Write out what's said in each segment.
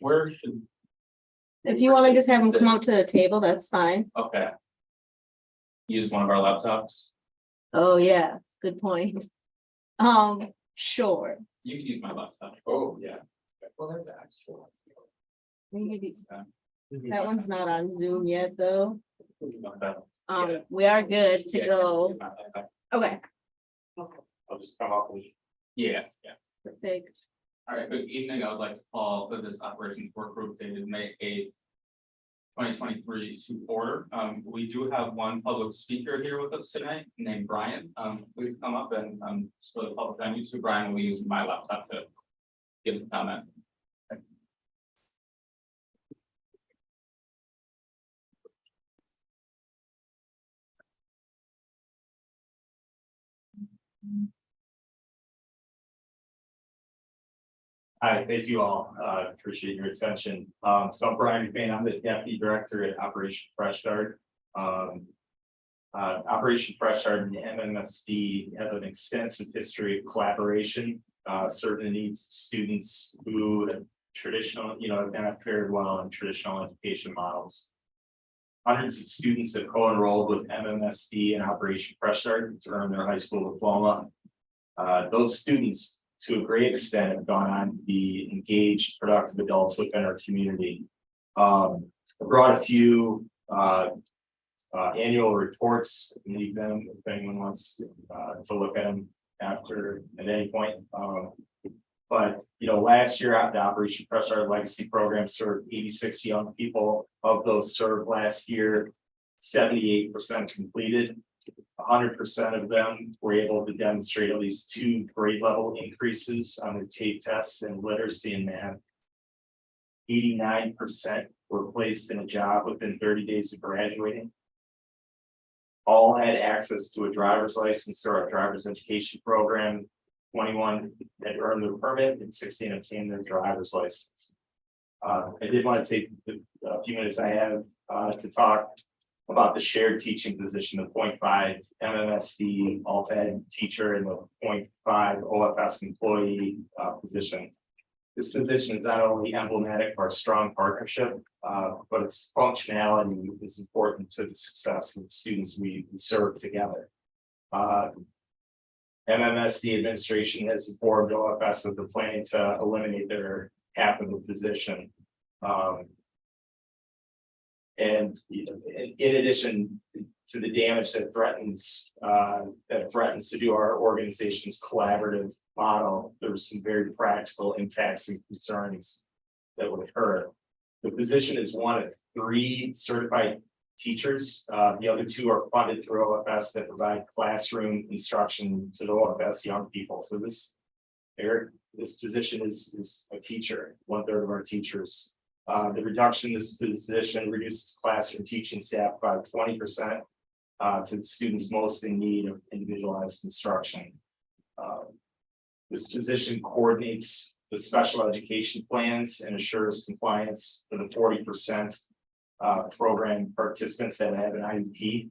Where should, If you want to just have them come out to the table, that's fine. okay. Use one of our laptops. Oh, yeah, good point. Sure. You can use my laptop. Oh, yeah. Well, there's an extra one. Maybe that one's not on Zoom yet, though. Okay. We are good to Yeah, go. Okay, I'll just come up with. Yeah, yeah. perfect. All right, good evening. I would like to call for this operations work group dated May 8th. 2023 to order. We do have one public speaker here with us tonight named Brian. Please come up and for the public venue. So Brian will use my laptop to give a comment. Hi, thank you all. Appreciate your attention. So I'm Brian McBain. I'm the Deputy Director at Operation Fresh Start. Operation Fresh Start and the MMSD have an extensive history of collaboration, serving the needs of students who have have not fared well in traditional education models. Hundreds of students have co-enrolled with MMSD and Operation Fresh Start to earn their high school diploma. Those students, to a great extent, have gone on to be engaged, productive adults within our community. I brought a few annual reports, leave them if anyone wants to look at them after at any point. But last year the Operation Fresh Start Legacy Program served 86 young people. Of those served last year, 78% completed. 100% of them were able to demonstrate at least 2 grade level increases on their TAPE tests and literacy and math. 89% were placed in a job within 30 days of graduating. All had access to a driver's license through our driver's education program. 21 had earned their permit and 16 obtained their driver's license. I did want to take a few minutes I have to talk about the shared teaching position, the 0.5 MMSD alt-ed teacher and the 0.5 OFS employee position. This position is not only emblematic of our strong partnership, but its functionality is important to the success of the students we serve together. MMSD administration has informed OFS that they're planning to eliminate their half of the position. And in addition to the damage that threatens to do our organization's collaborative model, there were some very practical impacts and concerns that would occur. The position is one of 3 certified teachers. The other 2 are funded through OFS that provide classroom instruction to the OFS young people. So this position is a teacher, 1/3 of our teachers. The reduction in this position reduces classroom teaching staff by 20% to the students most in need of individualized instruction. This position coordinates the special education plans and assures compliance for the 40% program participants that have an IEP.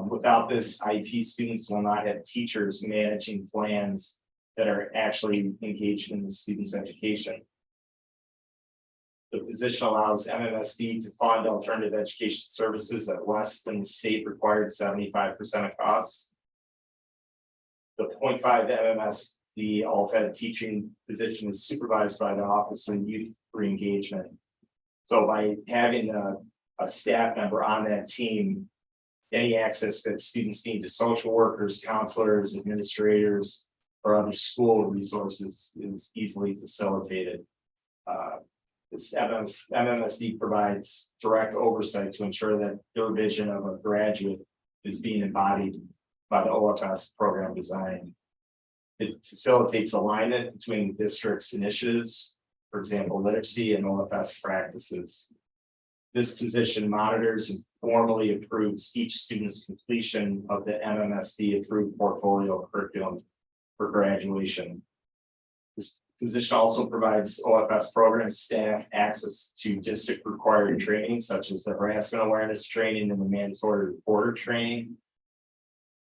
Without this, IEP students will not have teachers managing plans that are actually engaged in the student's education. The position allows MMSD to fund alternative education services at less than the state required 75% of costs. The 0.5 MMSD alt-ed teaching position is supervised by the Office of Youth Re-engagement. So by having a staff member on that team, any access that students need to social workers, counselors, administrators, or other school resources is easily facilitated. This MMSD provides direct oversight to ensure that their vision of a graduate is being embodied by the OFS program design. It facilitates alignment between the district's initiatives, for example, literacy and OFS practices. This position monitors and formally approves each student's completion of the MMSD approved portfolio curriculum for graduation. This position also provides OFS program staff access to district required training, such as the harassment awareness training and the mandatory reporter training.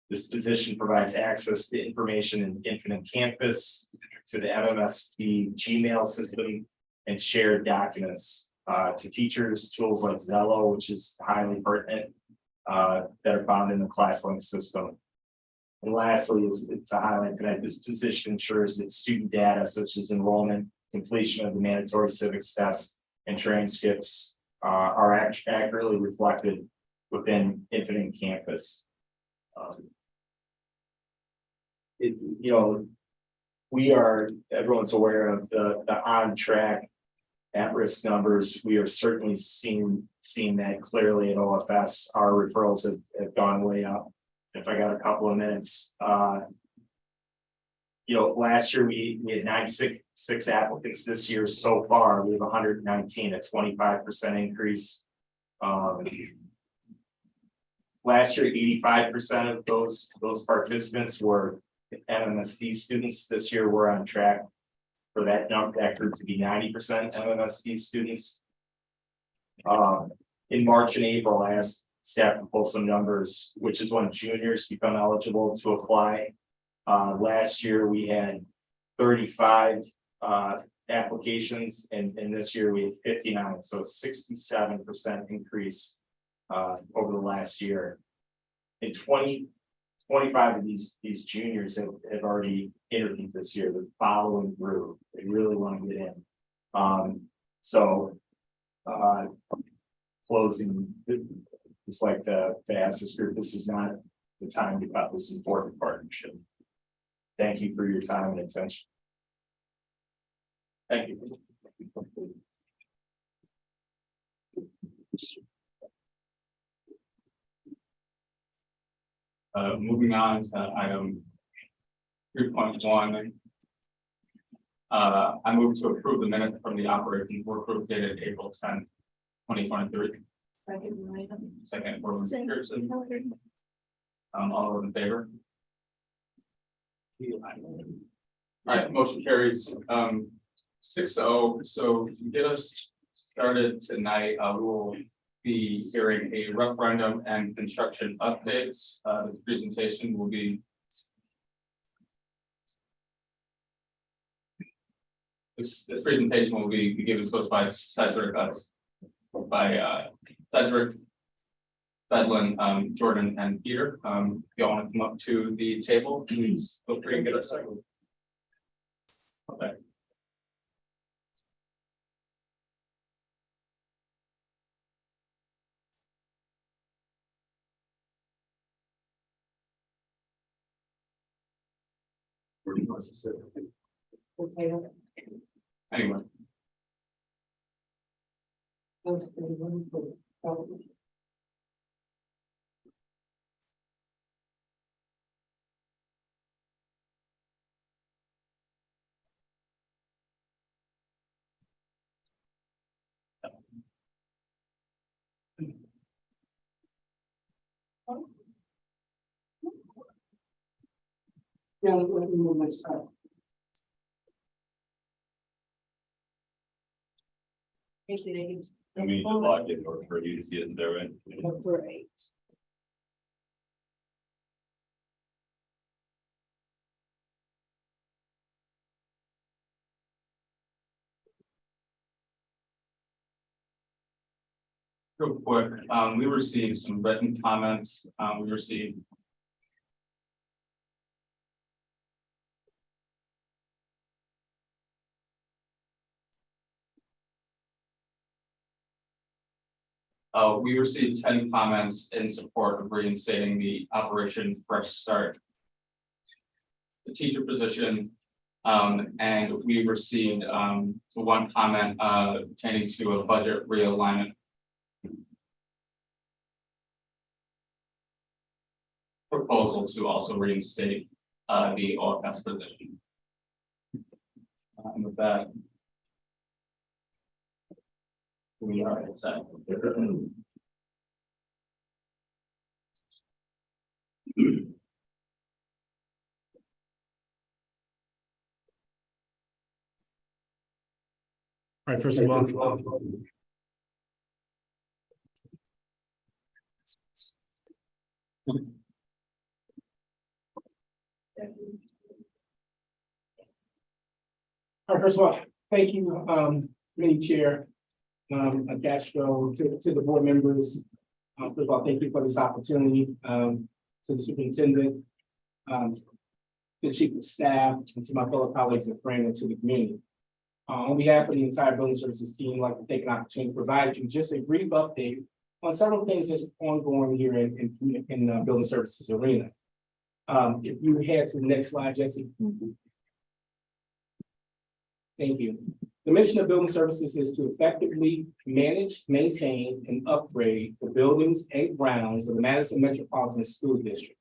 This position provides access to information in Infinite Campus, to the MMSD Gmail system, and shared documents to teachers, tools like Zello, which is highly pertinent, that are found in the ClassLink system. And lastly, it's a highlight that this position ensures that student data such as enrollment, completion of the mandatory civics test, and transcripts are accurately reflected within Infinite Campus. Everyone's aware of the on track at-risk numbers. We are certainly seeing that clearly at OFS. Our referrals have gone way up. If I got a couple of minutes, last year we had 96 applicants. This year so far, we have 119, a 25% increase. Last year, 85% of those participants were MMSD students. This year, we're on track for that group to be 90% MMSD students. In March and April, I asked staff to pull some numbers, which is when juniors become eligible to apply. Last year, we had 35 applications, and this year we had 59, so a 67% increase over the last year. In 25 of these juniors have already interviewed this year. They're following through. They really want to get in. Closing, just like to ask this group, this is not the time to cut this important partnership. Thank you for your time and attention. Thank you. Moving on to item 3.1. I move to approve the minutes from the operations work group dated April 10th, 2023. Second, Boardman Pearson. All those in favor? All right, motion carries 6-0. So to get us started tonight, we will be hearing a referendum and construction updates. The presentation will be this presentation will be given to us by Cedric, Bedlin, Jordan, and Peter. If y'all want to come up to the table, please feel free to get a second. Okay. Anyway. Yeah, let me move myself. Thank you. I mean, to log in or for you to see it there, right? Great. Real quick, we received some written comments. We received we received 10 comments in support of reinstating the Operation Fresh Start, the teacher position, and we received one comment pertaining to a budget realignment proposal to also reinstate the OFS position. And with that, we are set. All right, first of all, thank you, Committee Chair, Castro, to the board members. First of all, thank you for this opportunity, to the superintendent, the chief of staff, and to my fellow colleagues and friends, and to the community. On behalf of the entire building services team, I'd like to take an opportunity to provide you just a brief update on several things that's ongoing here in the building services arena. If you head to the next slide, Jesse. Thank you. The mission of building services is to effectively manage, maintain, and upgrade the buildings and grounds of the Madison Metropolitan School District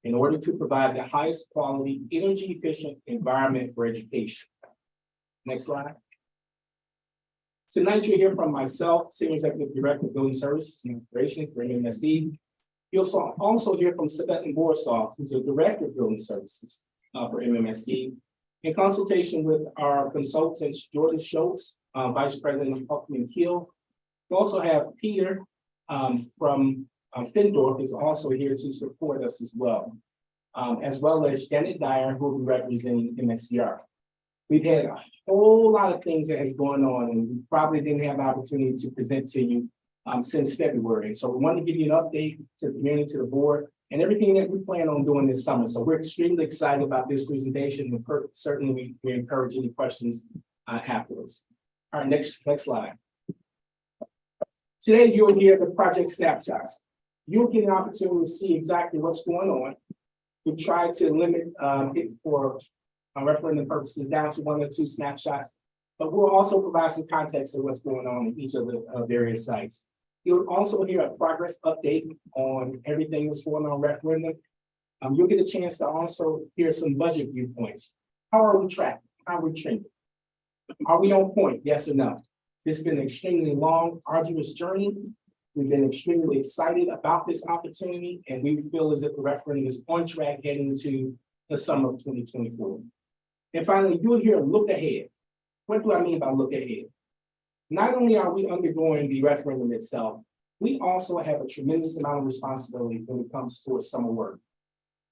in order to provide the highest quality, energy efficient environment for education. Next slide. Tonight, you'll hear from myself, Senior Executive Director of Building Services and Operations for MMSD. You'll also hear from Sabetan Borsov, who's the Director of Building Services for MMSD. In consultation with our consultants, Jordan Schultz, Vice President of Huffman Keel. We also have Peter from Findorf is also here to support us as well as Janet Dyer, who will be representing MSCR. We've had a whole lot of things that has going on, and we probably didn't have the opportunity to present to you since February. So we want to give you an update to the community, to the board, and everything that we plan on doing this summer. So we're extremely excited about this presentation. And certainly, we encourage any questions afterwards. All right, next slide. Today, you'll hear the project snapshots. You'll get an opportunity to see exactly what's going on. We try to limit it for referendum purposes down to 1 or 2 snapshots, but we'll also provide some context of what's going on in each of the various sites. You'll also hear a progress update on everything that's going on referendum. You'll get a chance to also hear some budget viewpoints. How are we tracking? How are we trending? Are we on point? Yes or no? This has been an extremely long, arduous journey. We've been extremely excited about this opportunity, and we feel as if the referendum is on track heading to the summer of 2024. And finally, you'll hear a look ahead. What do I mean by look ahead? Not only are we undergoing the referendum itself, we also have a tremendous amount of responsibility when it comes to summer work.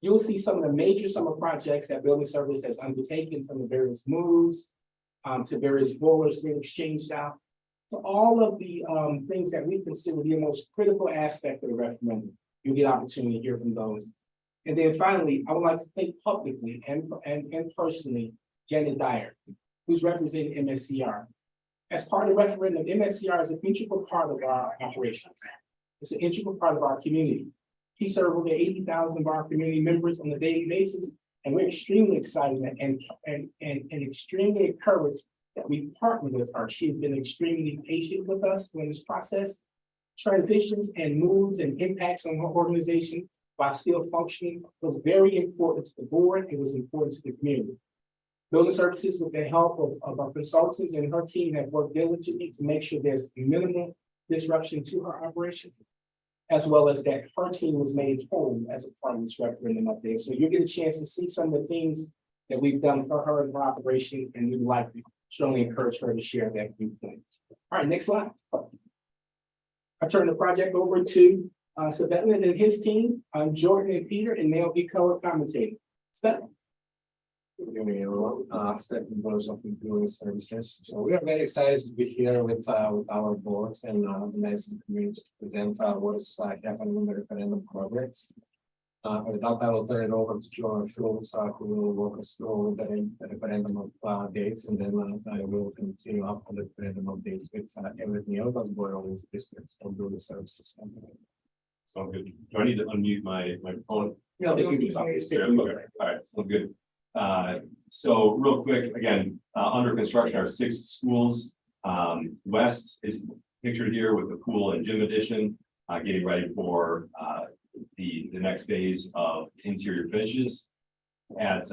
You'll see some of the major summer projects that Building Service has undertaken, from the various moves to various boilers being exchanged out, to all of the things that we consider the most critical aspect of the referendum. You'll get opportunity to hear from those. And then finally, I would like to thank publicly and personally Janet Dyer, who's representing MSCR. As part of the referendum, MSCR is an integral part of our operations. It's an integral part of our community. She serves over 80,000 of our community members on a daily basis, and we're extremely excited and extremely encouraged that we partner with her. She's been extremely patient with us during this process. Transitions and moves and impacts on her organization while still functioning was very important to the board. It was important to the community. Building Services, with the help of our consultants and her team, have worked diligently to make sure there's minimal disruption to her operation, as well as that her team was made whole as a part of this referendum update. So you'll get a chance to see some of the things that we've done for her and her operation, and we'd like to strongly encourage her to share that viewpoint. All right, next slide. I turn the project over to Sabetan and his team, Jordan and Peter, and they'll be color commentating. Sabetan. Good evening, everyone. Sabetan Borsov from Building Services. So we are very excited to be here with our board and the Madison community to present what is happening in the referendum progress. With that, I will turn it over to John Schultz, who will walk us through the referendum of dates, and then I will continue after the referendum of dates with everything else as well as districts of Building Services. So good. Do I need to unmute my phone? Yeah, they can do something. Okay. All right, so good. So real quick, again, under construction are 6 schools. West is pictured here with the pool and gym addition, getting ready for the next phase of interior finishes. At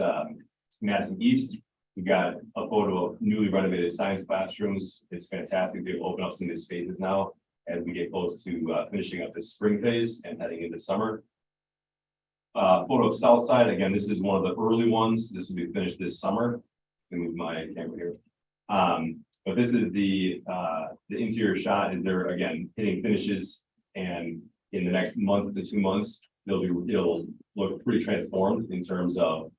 Madison East, we got a photo of newly renovated science classrooms. It's fantastic. They've opened up some of these spaces now as we get close to finishing up this spring phase and heading into summer. Photo of South Side. Again, this is one of the early ones. This will be finished this summer. I can move my camera here. But this is the interior shot, and they're again hitting finishes, and in the next month to 2 months, it'll look pretty transformed in terms of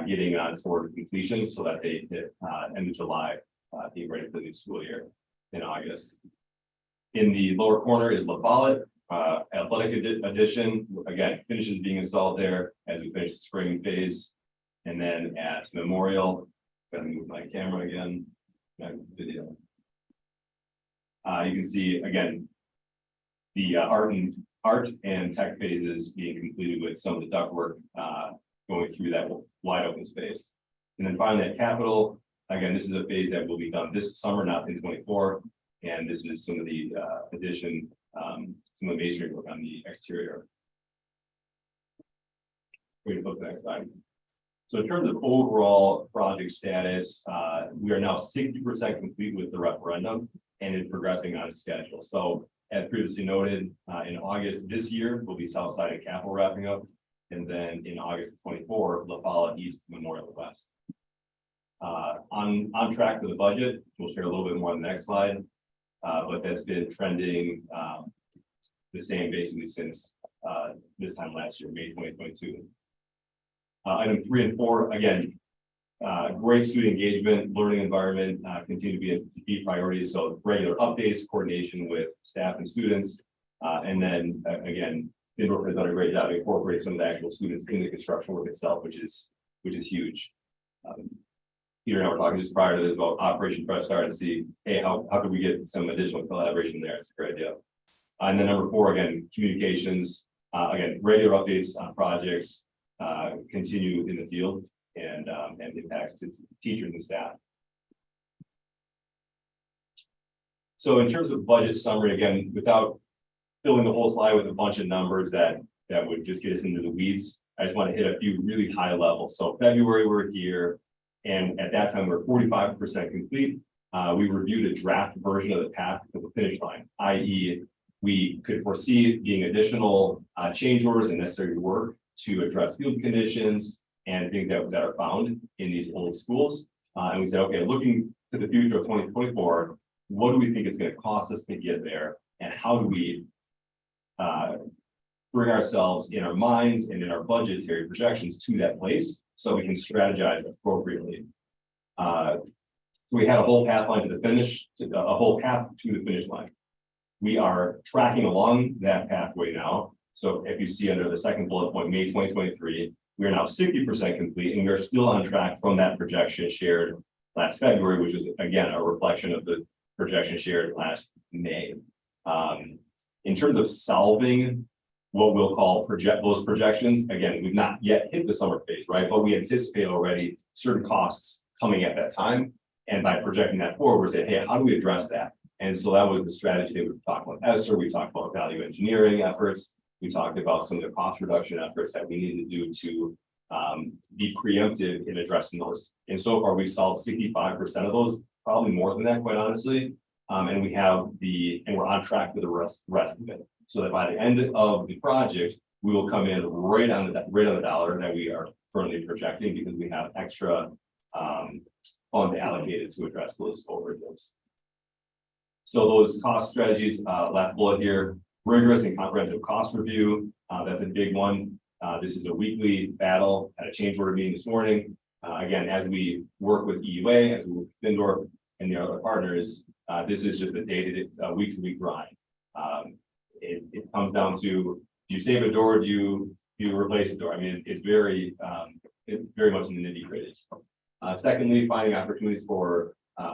getting toward completion, so that they hit end of July being ready for the new school year in August. In the lower corner is La Follette, athletic addition, again, finishes being installed there as we finish the spring phase. And then at Memorial, gotta move my camera again, video. You can see again, the art and tech phases being completed with some of the ductwork going through that wide open space. And then finally at Capitol, again, this is a phase that will be done this summer, not in 24. And this is some of the addition, some of the masonry work on the exterior. We can look at the next slide. So in terms of overall project status, we are now 60% complete with the referendum and is progressing on schedule. So as previously noted, in August this year, will be Southside and Capitol wrapping up. And then in August of 24, La Follette East, Memorial West. On track for the budget, we'll share a little bit more on the next slide. But that's been trending the same basically since this time last year, May 2022. Item 3 and 4, again, great student engagement, learning environment continue to be a key priority. So regular updates, coordination with staff and students. And then again, Lindorff has done a great job incorporating some of the actual students in the construction work itself, which is huge. Peter and I were talking just prior to this about Operation Fresh Start and see, hey, how could we get some additional collaboration there? It's a great idea. And then number 4, again, communications, again, regular updates on projects, continue in the field and impacts its teachers and staff. So in terms of budget summary, again, without filling the whole slide with a bunch of numbers that would just get us into the weeds, I just want to hit a few really high levels. So February, we're here. And at that time, we're 45% complete. We reviewed a draft version of the path to the finish line, i.e. we could foresee being additional change orders and necessary work to address field conditions and things that are found in these old schools. And we said, okay, looking to the future of 2024, what do we think it's going to cost us to get there? And how do we bring ourselves in our minds and in our budgetary projections to that place so we can strategize appropriately. We had a whole path line to the finish, a whole path to the finish line. We are tracking along that pathway now. So if you see under the second bullet point, May 2023, we are now 60% complete, and we are still on track from that projection shared last February, which is again a reflection of the projection shared last May. In terms of solving what we'll call those projections, again, we've not yet hit the summer phase, right? But we anticipate already certain costs coming at that time. And by projecting that forward, we're saying, hey, how do we address that? And so that was the strategy that we talked about ESSER, we talked about value engineering efforts, we talked about some of the cost reduction efforts that we need to do to be preemptive in addressing those. And so far, we've solved 65% of those, probably more than that, quite honestly. And we're on track for the rest of it. So that by the end of the project, we will come in right on the dollar that we are currently projecting because we have extra funds allocated to address those overages. So those cost strategies, last bullet here, rigorous and comprehensive cost review. That's a big one. This is a weekly battle at a change order meeting this morning. Again, as we work with EUA, as we work with Lindorff and the other partners, this is just a day-to-day, week-to-week grind. It comes down to, do you save a door, do you replace a door? I mean, it's very much in the nitty-gritty. Secondly, finding opportunities for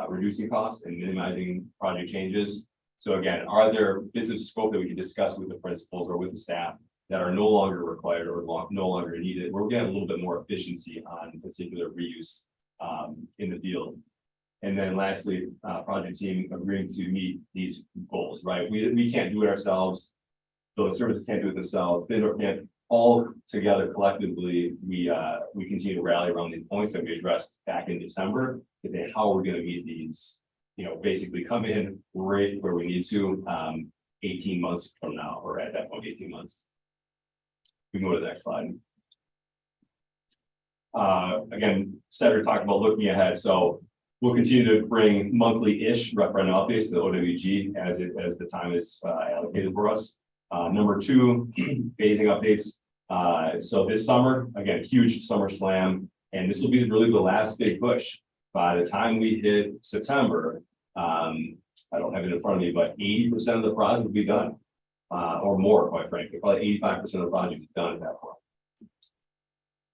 reducing costs and minimizing project changes. So again, are there bits of scope that we can discuss with the principals or with the staff that are no longer required or no longer needed? We're getting a little bit more efficiency on particular reuse in the field. And then lastly, project team agreeing to meet these goals, right? We can't do it ourselves. Building services can't do it themselves. Vendor can't. All together collectively, we continue to rally around these points that we addressed back in December. And then how we're going to meet these, basically come in right where we need to 18 months from now, or at that point, 18 months. We can go to the next slide. Again, Cedric talked about looking ahead. So we'll continue to bring monthly-ish referendum updates to the OWG as the time is allocated for us. Number 2, phasing updates. So this summer, again, huge summer slam, and this will be really the last big push. By the time we hit September, I don't have it in front of me, but 80% of the project will be done. Or more, quite frankly, probably 85% of the project is done at that point.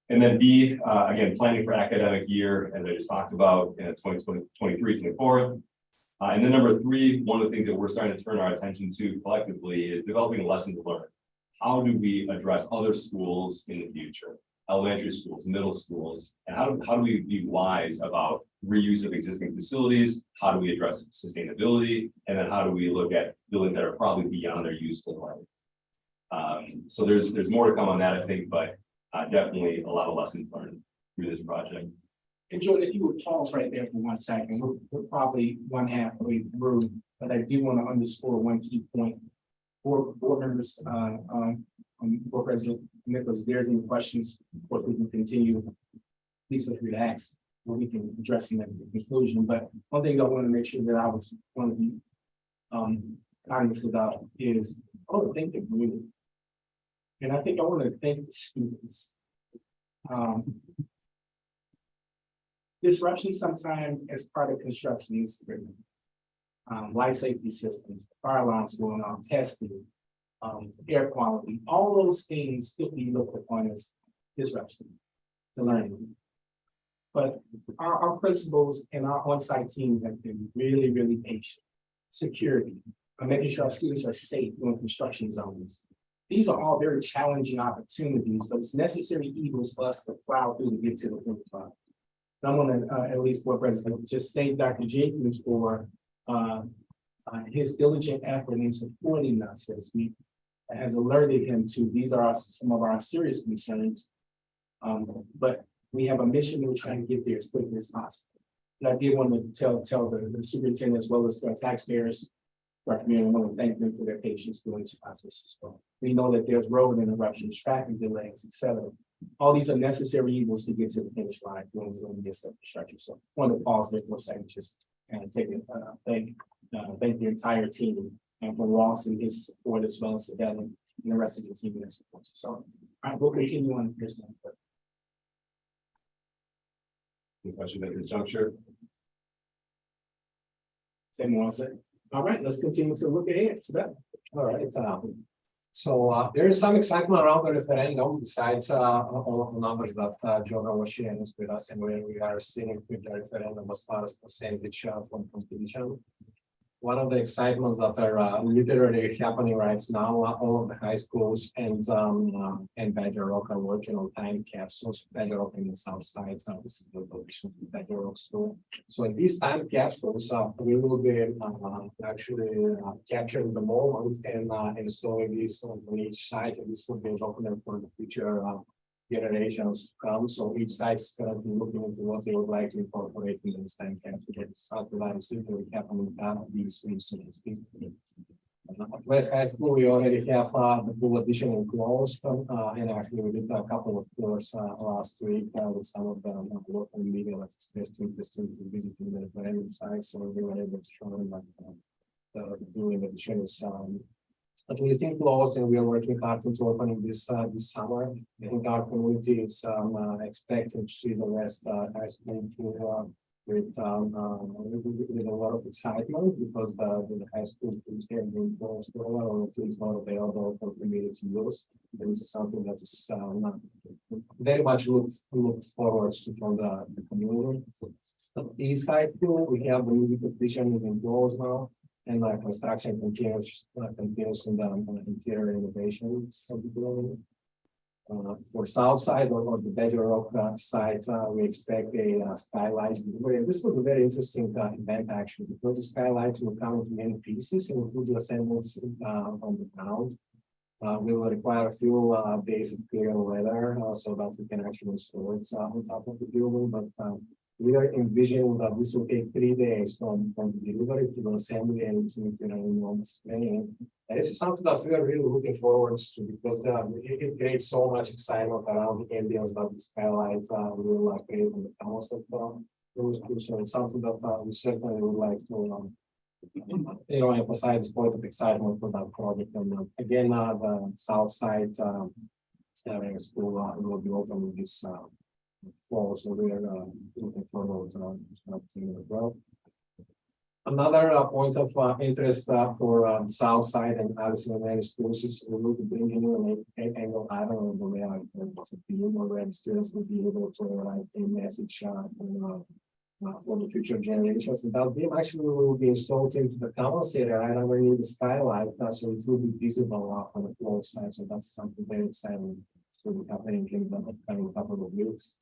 And then B, again, planning for academic year, as I just talked about, 2023, 24. And then number 3, one of the things that we're starting to turn our attention to collectively is developing lessons learned. How do we address other schools in the future? Elementary schools, middle schools, and how do we be wise about reuse of existing facilities? How do we address sustainability? And then how do we look at buildings that are probably beyond their useful life? So there's more to come on that, I think, but definitely a lot of lessons learned through this project. And Jordan, if you would pause right there for 1 second, we're probably one half way through, but I do want to underscore one key point. Board members, Board President Nicholas, if there's any questions, of course, we can continue. Please feel free to ask, or we can address them at the conclusion, but one thing I want to make sure that I was one of you cognizant about is, thank the community. And I think I want to thank the students. Disruption sometimes as part of construction is critical. Life safety systems, fire alarms going on, testing, air quality, all those things still be looked upon as disruption to learning. But our principals and our on-site team have been really, really patient. Security, making sure our students are safe during construction zones. These are all very challenging opportunities, but it's necessary evils for us to plow through to get to the finish line. I want to, at least Board President, just thank Dr. Jenkins for his diligent effort in supporting us as we has alerted him to these are some of our serious concerns. But we have a mission and we're trying to get there as quickly as possible. And I did want to tell the superintendent as well as the taxpayers, our community, I want to thank them for their patience during this process as well. We know that there's road interruptions, traffic delays, etc. All these are necessary evils to get to the finish line when this infrastructure. So I want to pause there for a second, just and take it, thank the entire team and for Ross and his support as well as Devin and the rest of the team that supports. So all right, we'll continue on this one. Any questions at this juncture? Same one said. All right, let's continue to look ahead. So that All right, so there is some excitement around the referendum besides all of the numbers that Jonah was sharing with us and where we are seeing with the referendum as far as percentage from completion. One of the excitements that are literally happening right now, all of the high schools and Badger Rock are working on time capsules. Badger Rock in the south side, this is the location of Badger Rock School. So in these time capsules, we will be actually capturing the moment and installing these on each site, and this will be a document for the future generations to come. So each site is currently looking into what they would like to incorporate in this time capsule. It's utilized literally happening these weeks. At West High School, we already have the full addition enclosed, and actually we did a couple of tours last week with some of the local media that expressed interest in visiting the referendum site. So we were able to show them that the doing addition is at least enclosed, and we are working hard into opening this summer. I think our community is expecting to see the West High School with a lot of excitement because the high school is getting close to a lot of things not available for community use. And this is something that is very much looked forward to from the community. East High School, we have the music competition is enclosed now. And construction continues in the interior renovations of the building. For South Side or the Badger Rock side, we expect a skylight. This was a very interesting event actually, because the skylight will come in many pieces and include the assemblies on the ground. We will require a few days of clear weather so that we can actually install it on top of the building. But we are envisioning that this will take 3 days from the delivery to the assembly and enormous training. And this is something that we are really looking forward to because it creates so much excitement around the ambience that the skylight will create on the canvas of so it's something that we certainly would like to emphasize point of excitement for that project. And again, the South Side area school will be open fall, so we are looking forward to seeing it as well. Another point of interest for South Side and Addison Many schools is we will be bringing in an angle item on the way out. Where students will be able to write a message for the future generations. And that beam actually will be installed into the canvas area right underneath the skylight, so it will be visible from the floor side. So that's something very exciting. So we happening in the upcoming couple of weeks.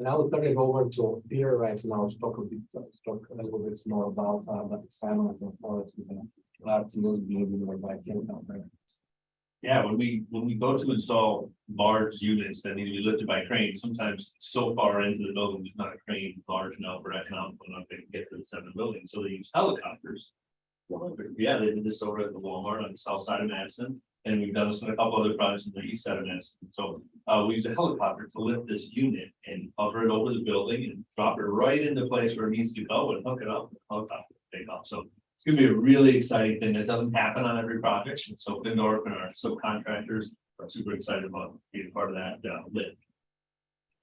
And I will turn it over to Peter right now to talk a little bit more about the assignment and forest with the large news being by Ken. Yeah, when we go to install large units that need to be lifted by crane, sometimes it's so far into the building, there's not a crane large enough or economical enough to get to the 7 buildings, so they use helicopters. Yeah, they did this over at the Walmart on the south side of Madison, and we've done this in a couple other projects in the east side of Madison. So we use a helicopter to lift this unit and hover it over the building and drop it right into place where it needs to go and hook it up. Helicopter take off. So it's gonna be a really exciting thing that doesn't happen on every project. And so Findorf and our subcontractors are super excited about being part of that lift.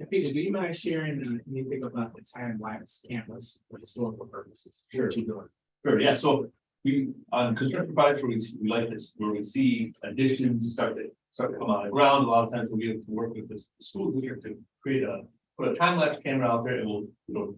Peter, do you mind sharing anything about the time-lapse cameras for historical purposes? Sure. What you doing? Sure, yeah, so we, on construction projects where we like this, where we see additions start to come out of the ground, a lot of times we'll be able to work with the school district to put a time lapse camera out there and it'll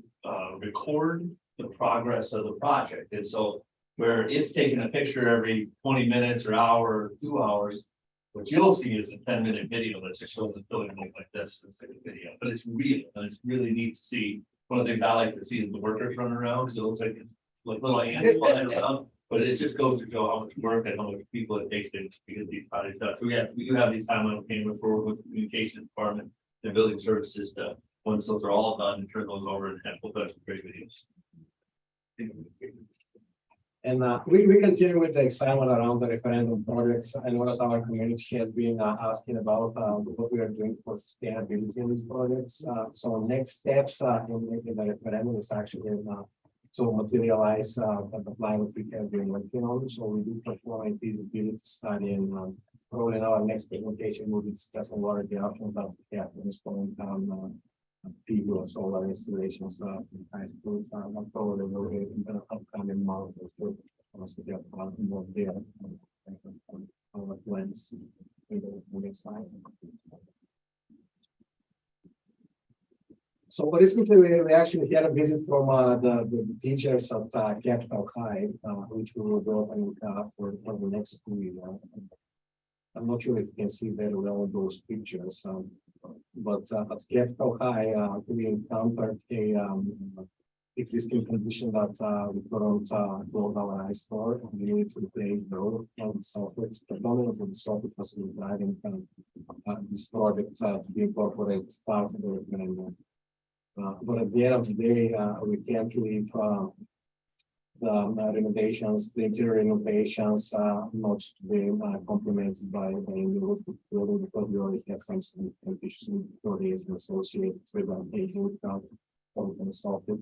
record the progress of the project. And so where it's taking a picture every 20 minutes or hour or 2 hours, what you'll see is a 10-minute video that just shows the building look like this. It's like a video, but it's real and it's really neat to see. One of the things I like to see is the workers running around, because it looks like little ants flying around. But it just goes to show how much work and how much people it takes to get these projects done. So we do have these timeline cameras for with the communications department and building services to, once those are all done, and turn those over and have full some great videos. And we continue with the excitement around the referendum projects. I know that our community has been asking about what we are doing for sustainability in these projects. So next steps in the referendum is actually to materialize the plan that we have been working on. So we do perform a feasibility study, and probably in our next presentation we'll be discussing what are the options that we have for installing PV or solar installations. I suppose not probably will be in the upcoming month or so. Once we get more data on our plans in the next slide. So recently we actually had a visit from the teachers at Capital High, which we will be opening for the next school year. I'm not sure if you can see very well those pictures, but at Capital High we encountered a existing condition that we couldn't build our eyes for. We need to replace the road and software. It's predominantly the software because we're driving this project to be incorporated as part of the referendum. But at the end of the day, we can't leave the renovations, the interior renovations, not to be complemented by the new building, because we already have some issues associated with the aging and software.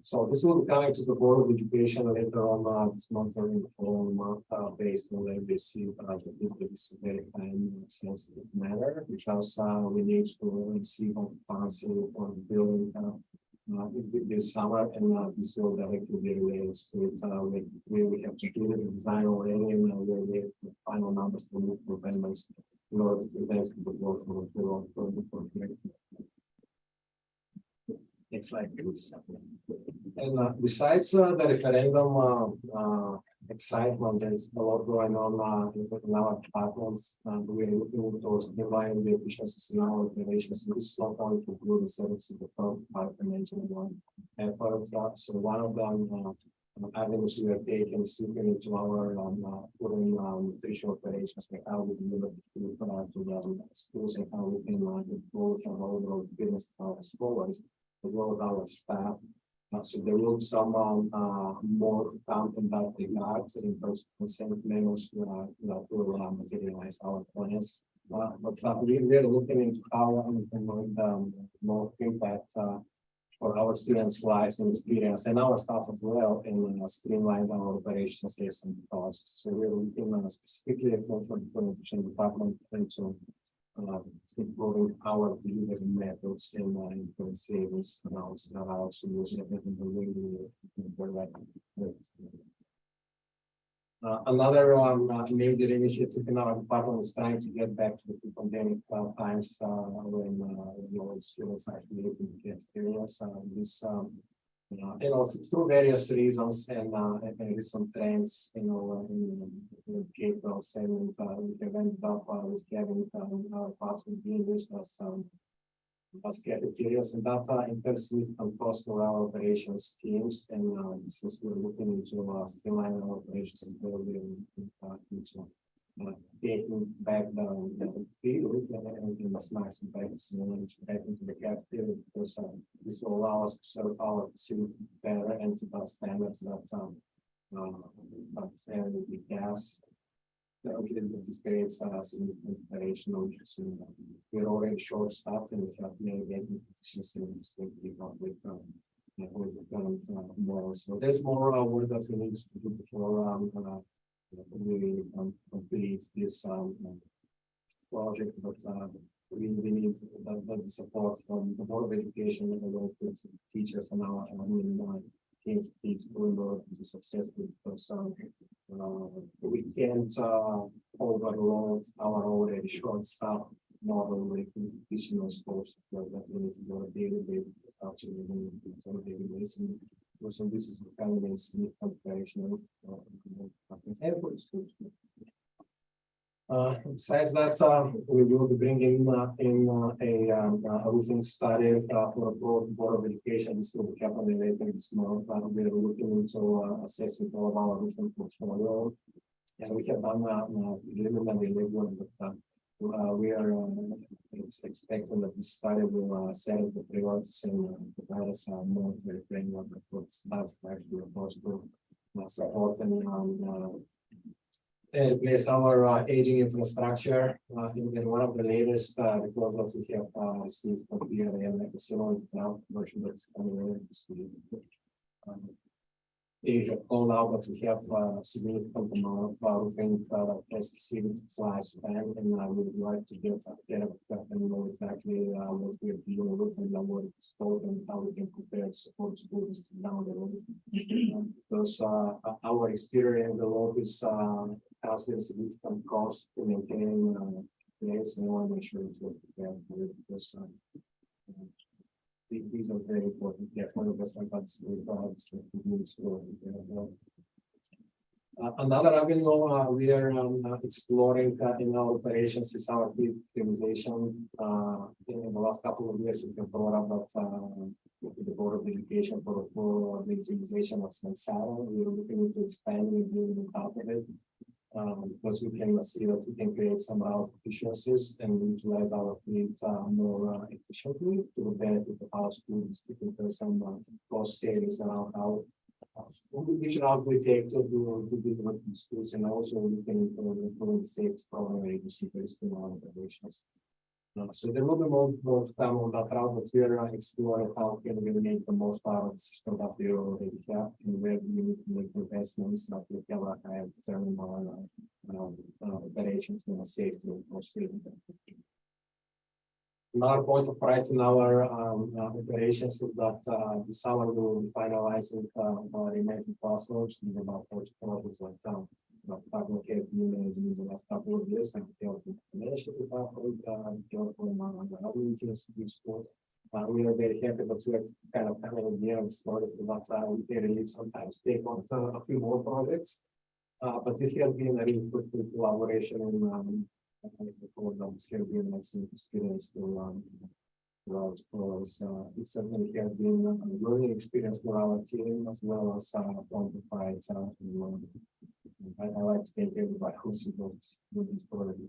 So this will be coming to the Board of Education later on this month or in the following month, based on the receive this is very time sensitive matter, because we need to receive funds for the building this summer, and this will directly be related with we have to do the design already, and we have the final numbers to move for payments in order to advance the work for the next slide, please. And besides the referendum excitement, there's a lot going on in our departments. We're looking towards providing the efficiencies in our operations. This is not only to include the services of the firm, I mentioned one effort. So one of them avenues we are taking is looking into our nutrition operations, like how we can deliver food to the schools, and how we can improve from all the business scholars, as well as our staff. So there will be some more come in that regard in person consent memos that will materialize our plans. But we're looking into how we can make more impact for our students' lives and experience, and our staff as well, and streamline our operations and costs. So we're looking specifically for the education department into improving our delivery methods and savings amounts that are also using it in the way we. Another major initiative in our department is trying to get back to the pre-pandemic times when students actually live in the cafeterias. Through various reasons and recent trends, in K-12 segment, we have ended up with having our classroom being used as cafeterias, and that incurs significant cost for our operations teams. And since we're looking into streamlining our operations and into taking back the field and the snacks and breakfast back into the cafeteria, because this will allow us to serve our facility better and to the standards that and the gas. This creates significant operational issues. We're already short staffed and we have many vacant positions in this week with the current model. So there's more work that we need to do before we complete this project, but we need the support from the Board of Education and the local teachers and our teams to teach to successfully, because we can't overload our already short staff model with additional scopes that we need to go a daily basis, actually on a daily basis. So this is becoming a significant operational besides that, we will be bringing in a roofing study for a Board of Education. This will be happening later this month. We are looking into assessing all of our roofing portfolio, and we have done preliminary legwork, but we are expecting that this study will set up the priorities and provide us a monetary framework that that's actually possible support and replace our aging infrastructure. I think that one of the latest proposals we have received from PRM facility now version that's coming in this week. They have called out that we have a significant amount of roofing that has exceeded its lifespan, and we would like to get and know exactly what we're dealing with and what it's called and how we can prepare to support schools down the road. Because our exterior envelope is has a significant cost to maintain place, and I want to make sure it's prepared for it, because these are very important. Yeah, one of the best another avenue we are exploring in our operations is our optimization. In the last couple of years, we have brought up that the Board of Education for the utilization of Samsara. We are looking into expanding on top of it. Because we can see that we can create some route efficiencies and utilize our fleet more efficiently to the benefit of our students, taking some cost savings around how which route we take to do different schools, and also we can improve the safety program and reduce risk in our operations. So there will be more to come on that route, but we are exploring how can we make the most out of the system that we already have, and where we need to make investments that we have a higher return on operations and safety and cost saving. Another point of pride in our operations is that this summer we will be finalizing our remaining classrooms in about 40 colleges like town. Department has been in the last couple of years, and we are very happy that we are kind of coming in here and started that we really sometimes take on a few more projects. But this has been a really fruitful collaboration and this has been an excellent experience for us. It certainly has been a learning experience for our team as well as quantified. I like to thank everybody who's involved with this project.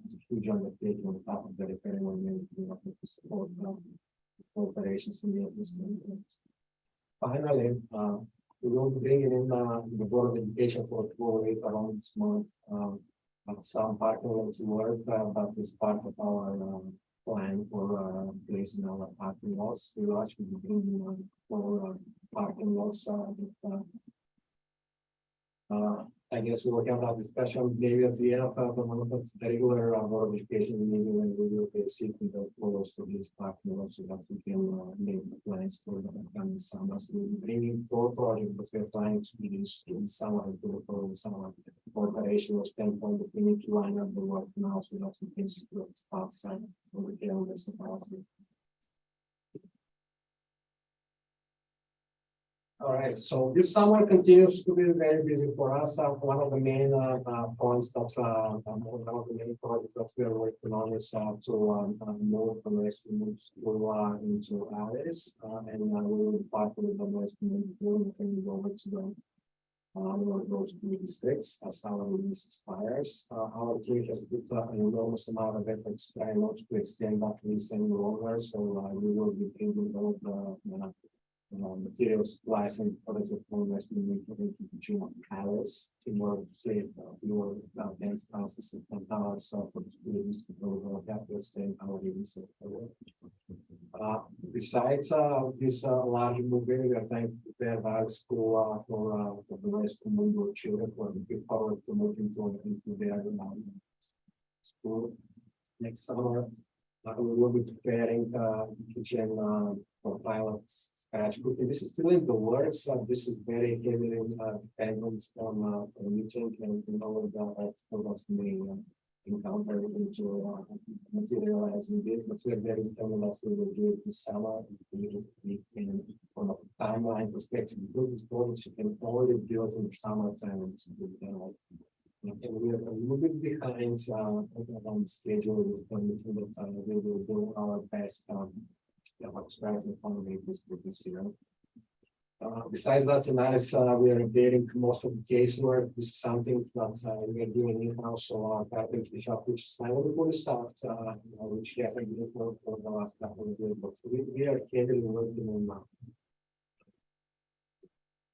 It's a huge undertaking on top of that if anyone to support operations in the industry. Finally, we will be bringing in the Board of Education for later on this month. Some parking lots work that is part of our plan for placing our parking lots. We will actually be bringing 4 parking lots I guess we will have that discussion maybe at the end of the regular board of education meeting when we will be seeking the photos for these partners so that we can make plans for the coming summers. We're bringing four projects, but we're trying to be in summer and do for summer. For operational standpoint, we need to line up the work now so that we can secure the spots and we can list the policy. All right, so this summer continues to be very busy for us. One of the main points that one of the main projects that we are working on is to move from West School into Alice, and we will be partnering with the West School and over to the those two districts as our lease expires. Our team has put an enormous amount of effort to try not to extend that lease any longer, so we will be bringing all the material supplies and products of West into June Alice in order to save your dense houses and towers for the students to go have to extend our lease. Besides this large movement, we are trying to prepare our school for the rest of the children who are looking forward to move into their school next summer. We will be preparing kitchen for pilots scratch cooking. This is still in the works. This is very heavily dependent on meeting and all of that may encounter into materializing this, but we are very stable that we will do it this summer. And from a timeline perspective, those projects you can already build in the summertime. And we are a little bit behind on the schedule with the meeting, but we will do our best to accommodate this for this year. Besides that, tonight we are updating most of the casework. This is something that we are doing in-house, so our faculty shop, which is finally fully staffed, which hasn't been for the last couple of years, but we are heavily working on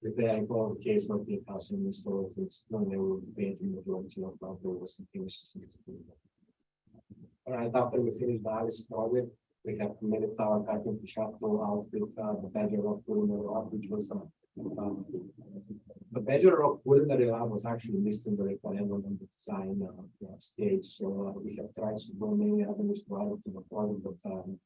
preparing for the casework in-house and install things when they will be painting the majority of those finishes. All right, after we finish the Alice project, we have committed our faculty shop to outfit the Badger Rock Culinary Lab, which was the Badger Rock Culinary Lab was actually listed in the referendum on the design stage. So we have tried to go many avenues to add to the project, but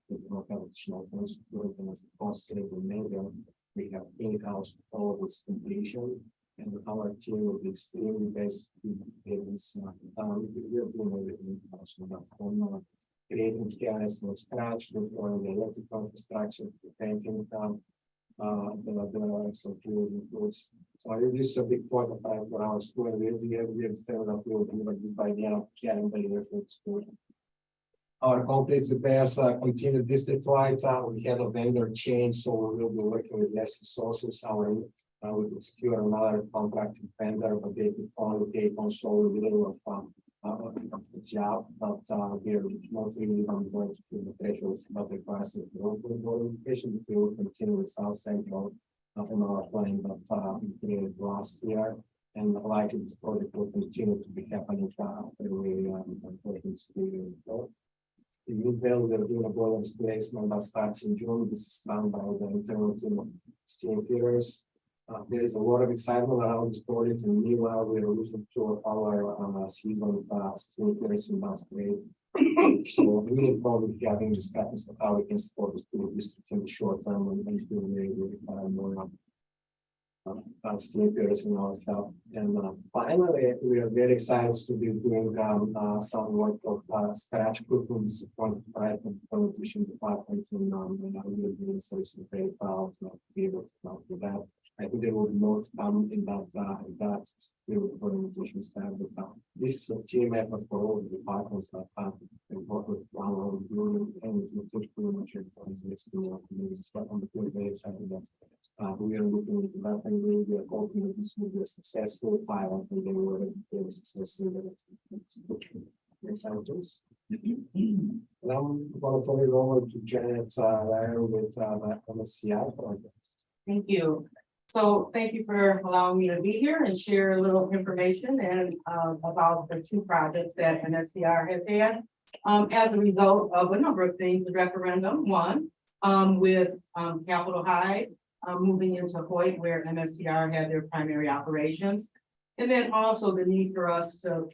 we do not have additional funds to do it, and as a cost saving measure, we have in-house all of its completion, and our team will be extremely best in this town. We are doing everything in-house, from creating KIS from scratch, or the electrical infrastructure, painting the security includes. So this is a big part of time for our school, and we understand that we will deliver this by the end of calendar year for school. Our complete repairs continue district-wide. We had a vendor change, so we will be working with less resources. We could secure another contracting vendor, but they could only take on so little of the job. But we are not really going to do the thresholds about the price of the local education. We will continue with South Central from our plan that we created last year. And likely this project will continue to be happening after we working school. In Newville, we're doing a boiler displacement that starts in June. This is done by the internal team of steam heaters. There is a lot of excitement around this project, and meanwhile, we are losing two of our seasoned steam heaters in last grade. So we will probably be having discussions of how we can support the school district in the short term, and eventually we require more steam heaters in our shop. And finally, we are very excited to be doing some work of scratch cooking from the teaching department, and we will be so very proud to be able to do that. I think there will be more to come in that field for the nutrition staff. This is a team effort for all the departments that work with our own and nutrition but on the field very excited that we are looking into that, and we are hoping that this will be a successful pilot, and they will be a successful. Now I'm going to turn it over to Janet with the MSCI project. Thank you. So thank you for allowing me to be here and share a little information and about the two projects that MSCR has had as a result of a number of things. The referendum, one, with Capitol High moving into Hoyt, where MSCR had their primary operations. And then also the need for us to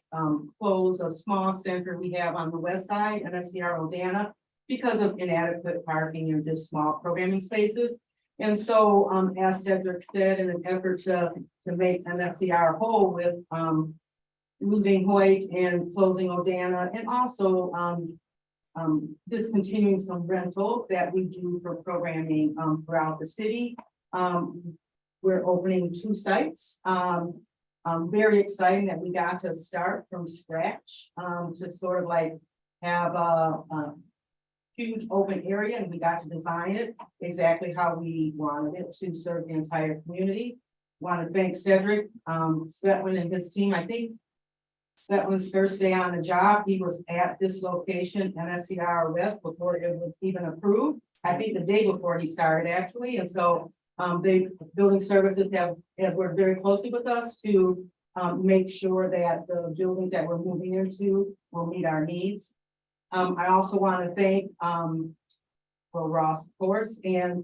close a small center we have on the west side, NSCR Odana, because of inadequate parking and just small programming spaces. And so, as Cedric said, in an effort to make NSCR whole with moving Hoyt and closing Odana, and also discontinuing some rentals that we do for programming throughout the city. We're opening 2 sites. Very exciting that we got to start from scratch, to sort of like have a huge open area, and we got to design it exactly how we wanted it to serve the entire community. Want to thank Cedric, Svetwin and his team. I think Svetwin's first day on the job, he was at this location, NSCR West, before it was even approved. I think the day before he started, actually, and so building services have worked very closely with us to make sure that the buildings that we're moving into will meet our needs. I also want to thank Ross, of course, and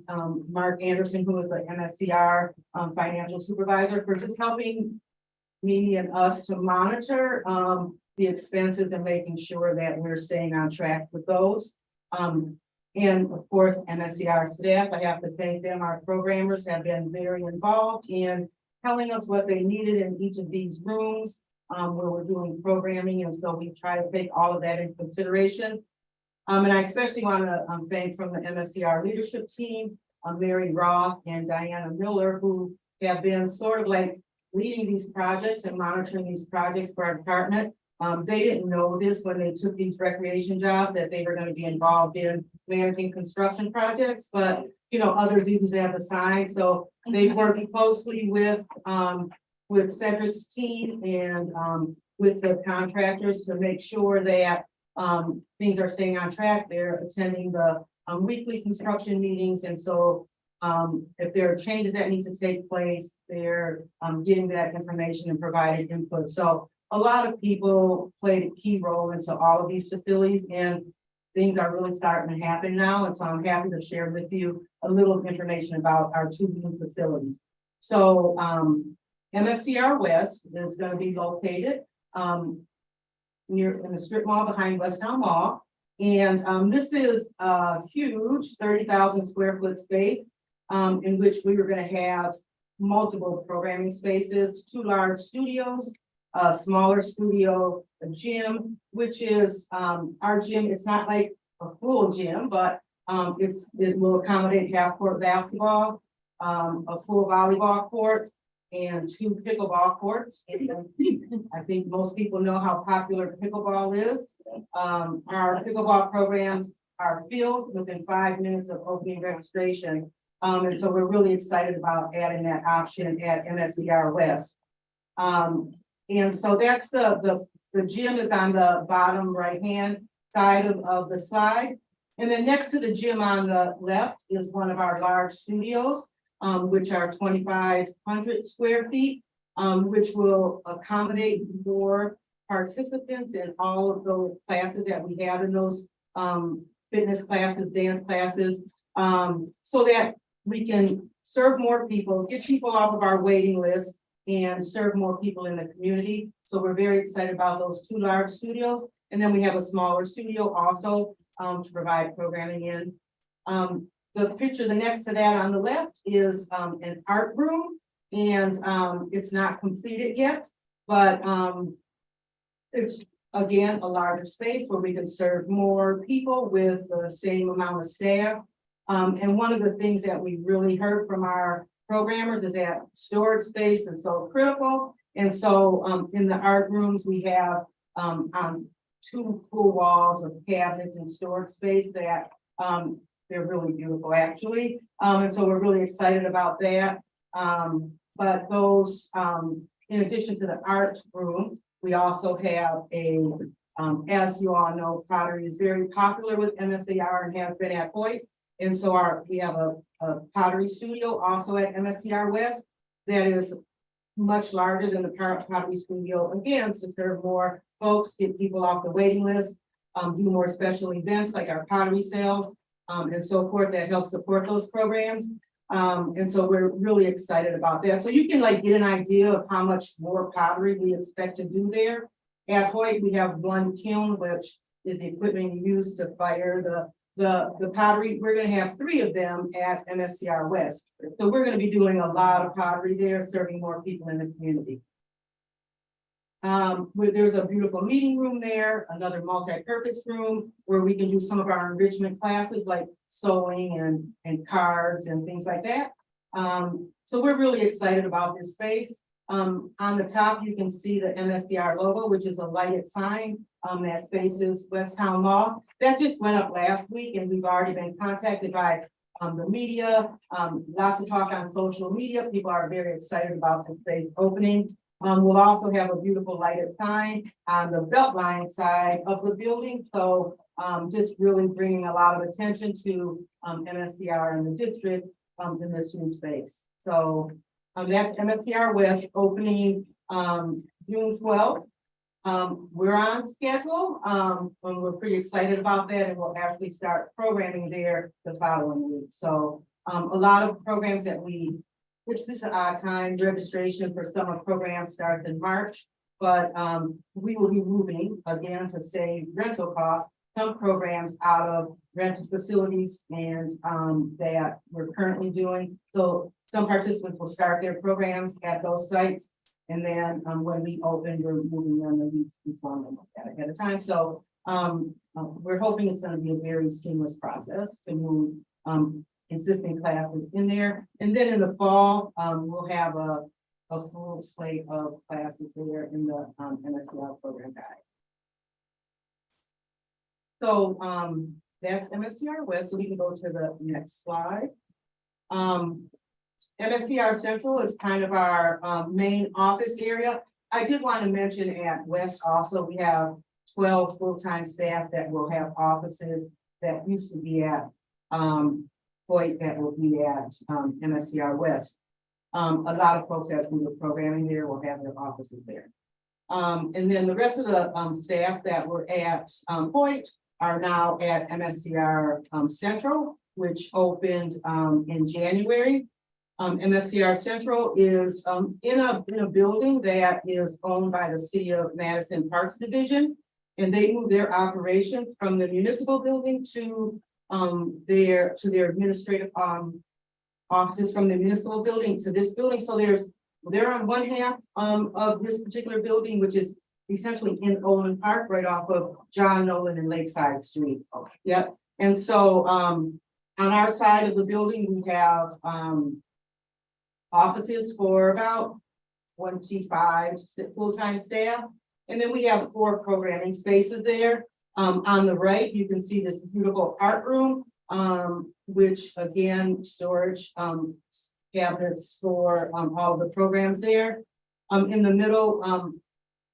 Mark Anderson, who is the MSCR financial supervisor, for just helping me and us to monitor the expenses and making sure that we're staying on track with those. And of course, MSCR staff, I have to thank them. Our programmers have been very involved in telling us what they needed in each of these rooms where we're doing programming. And so we try to take all of that into consideration. And I especially want to thank from the MSCR leadership team, Mary Roth and Diana Miller, who have been sort of like leading these projects and monitoring these projects for our department. They didn't know this when they took these recreation jobs, that they were going to be involved in managing construction projects, but you know, other duties as assigned. So they've worked closely with Cedric's team and with the contractors to make sure that things are staying on track. They're attending the weekly construction meetings, and so if there are changes that need to take place, they're getting that information and providing input. So a lot of people played a key role into all of these facilities, and things are really starting to happen now. And so I'm happy to share with you a little information about our 2 new facilities. So MSCR West is going to be located near in the strip mall behind West Town Mall. And this is a huge 30,000 square foot space in which we were going to have multiple programming spaces, 2 large studios, a smaller studio, a gym, which is our gym. It's not like a full gym, but it will accommodate half-court basketball, a full volleyball court, and 2 pickleball courts. And I think most people know how popular pickleball is. Our pickleball programs are filled within 5 minutes of opening registration. And so we're really excited about adding that option at MSCR West. And so that's the gym is on the bottom right-hand side of the slide. And then next to the gym on the left is one of our large studios, which are 2,500 square feet, which will accommodate more participants in all of those classes that we have in those fitness classes, dance classes, so that we can serve more people, get people off of our waiting list, and serve more people in the community. So we're very excited about those 2 large studios. And then we have a smaller studio also to provide programming in. The picture, the next to that on the left is an art room, and it's not completed yet, but it's again a larger space where we can serve more people with the same amount of staff. And one of the things that we really heard from our programmers is that storage space is so critical. And so in the art rooms, we have 2 full walls of cabinets and storage space that they're really beautiful, actually. And so we're really excited about that. But those, in addition to the art room, we also have as you all know, pottery is very popular with MSCR and has been at Hoyt. And so we have a pottery studio also at MSCR West that is much larger than the pottery studio, again, to serve more folks, get people off the waiting list, do more special events like our pottery sales, and so forth that help support those programs. And so we're really excited about that. So you can like get an idea of how much more pottery we expect to do there. At Hoyt, we have one kiln, which is the equipment used to fire the pottery. We're gonna have 3 of them at MSCR West. So we're gonna be doing a lot of pottery there, serving more people in the community. Where there's a beautiful meeting room there, another multi-purpose room where we can do some of our enrichment classes like sewing and cards and things like that. So we're really excited about this space. On the top, you can see the MSCR logo, which is a lighted sign that faces West Town Mall. That just went up last week and we've already been contacted by the media, lots of talk on social media. People are very excited about the space opening. We'll also have a beautiful lighted sign on the Beltline side of the building. So just really bringing a lot of attention to MSCR and the district in this new space. So that's MSCR West opening June 12th. We're on schedule and we're pretty excited about that, and we'll actually start programming there the following week. So a lot of programs that which is an odd time, registration for summer programs starts in March, but we will be moving again to save rental costs, some programs out of rental facilities and that we're currently doing. So some participants will start their programs at those sites. And then when we open, we're moving them and we inform them ahead of time. So we're hoping it's going to be a very seamless process to move existing classes in there. And then in the fall, we'll have a full slate of classes there in the MSCR program guide. So that's MSCR West. So we can go to the next slide. MSCR Central is kind of our main office area. I did want to mention at West also, we have 12 full-time staff that will have offices that used to be at Hoyt that will be at MSCR West. A lot of folks that do the programming there will have their offices there. And then the rest of the staff that were at Hoyt are now at MSCR Central, which opened in January. MSCR Central is in a building that is owned by the City of Madison Parks Division, and they moved their operations from the municipal building to their administrative offices from the municipal building to this building. So they're on one half of this particular building, which is essentially in Olin Park, right off of John Nolan and Lakeside Street. Yep. And so on our side of the building, we have offices for about 25 full-time staff. And then we have 4 programming spaces there. On the right, you can see this beautiful art room, which again, storage cabinets for all of the programs there. In the middle,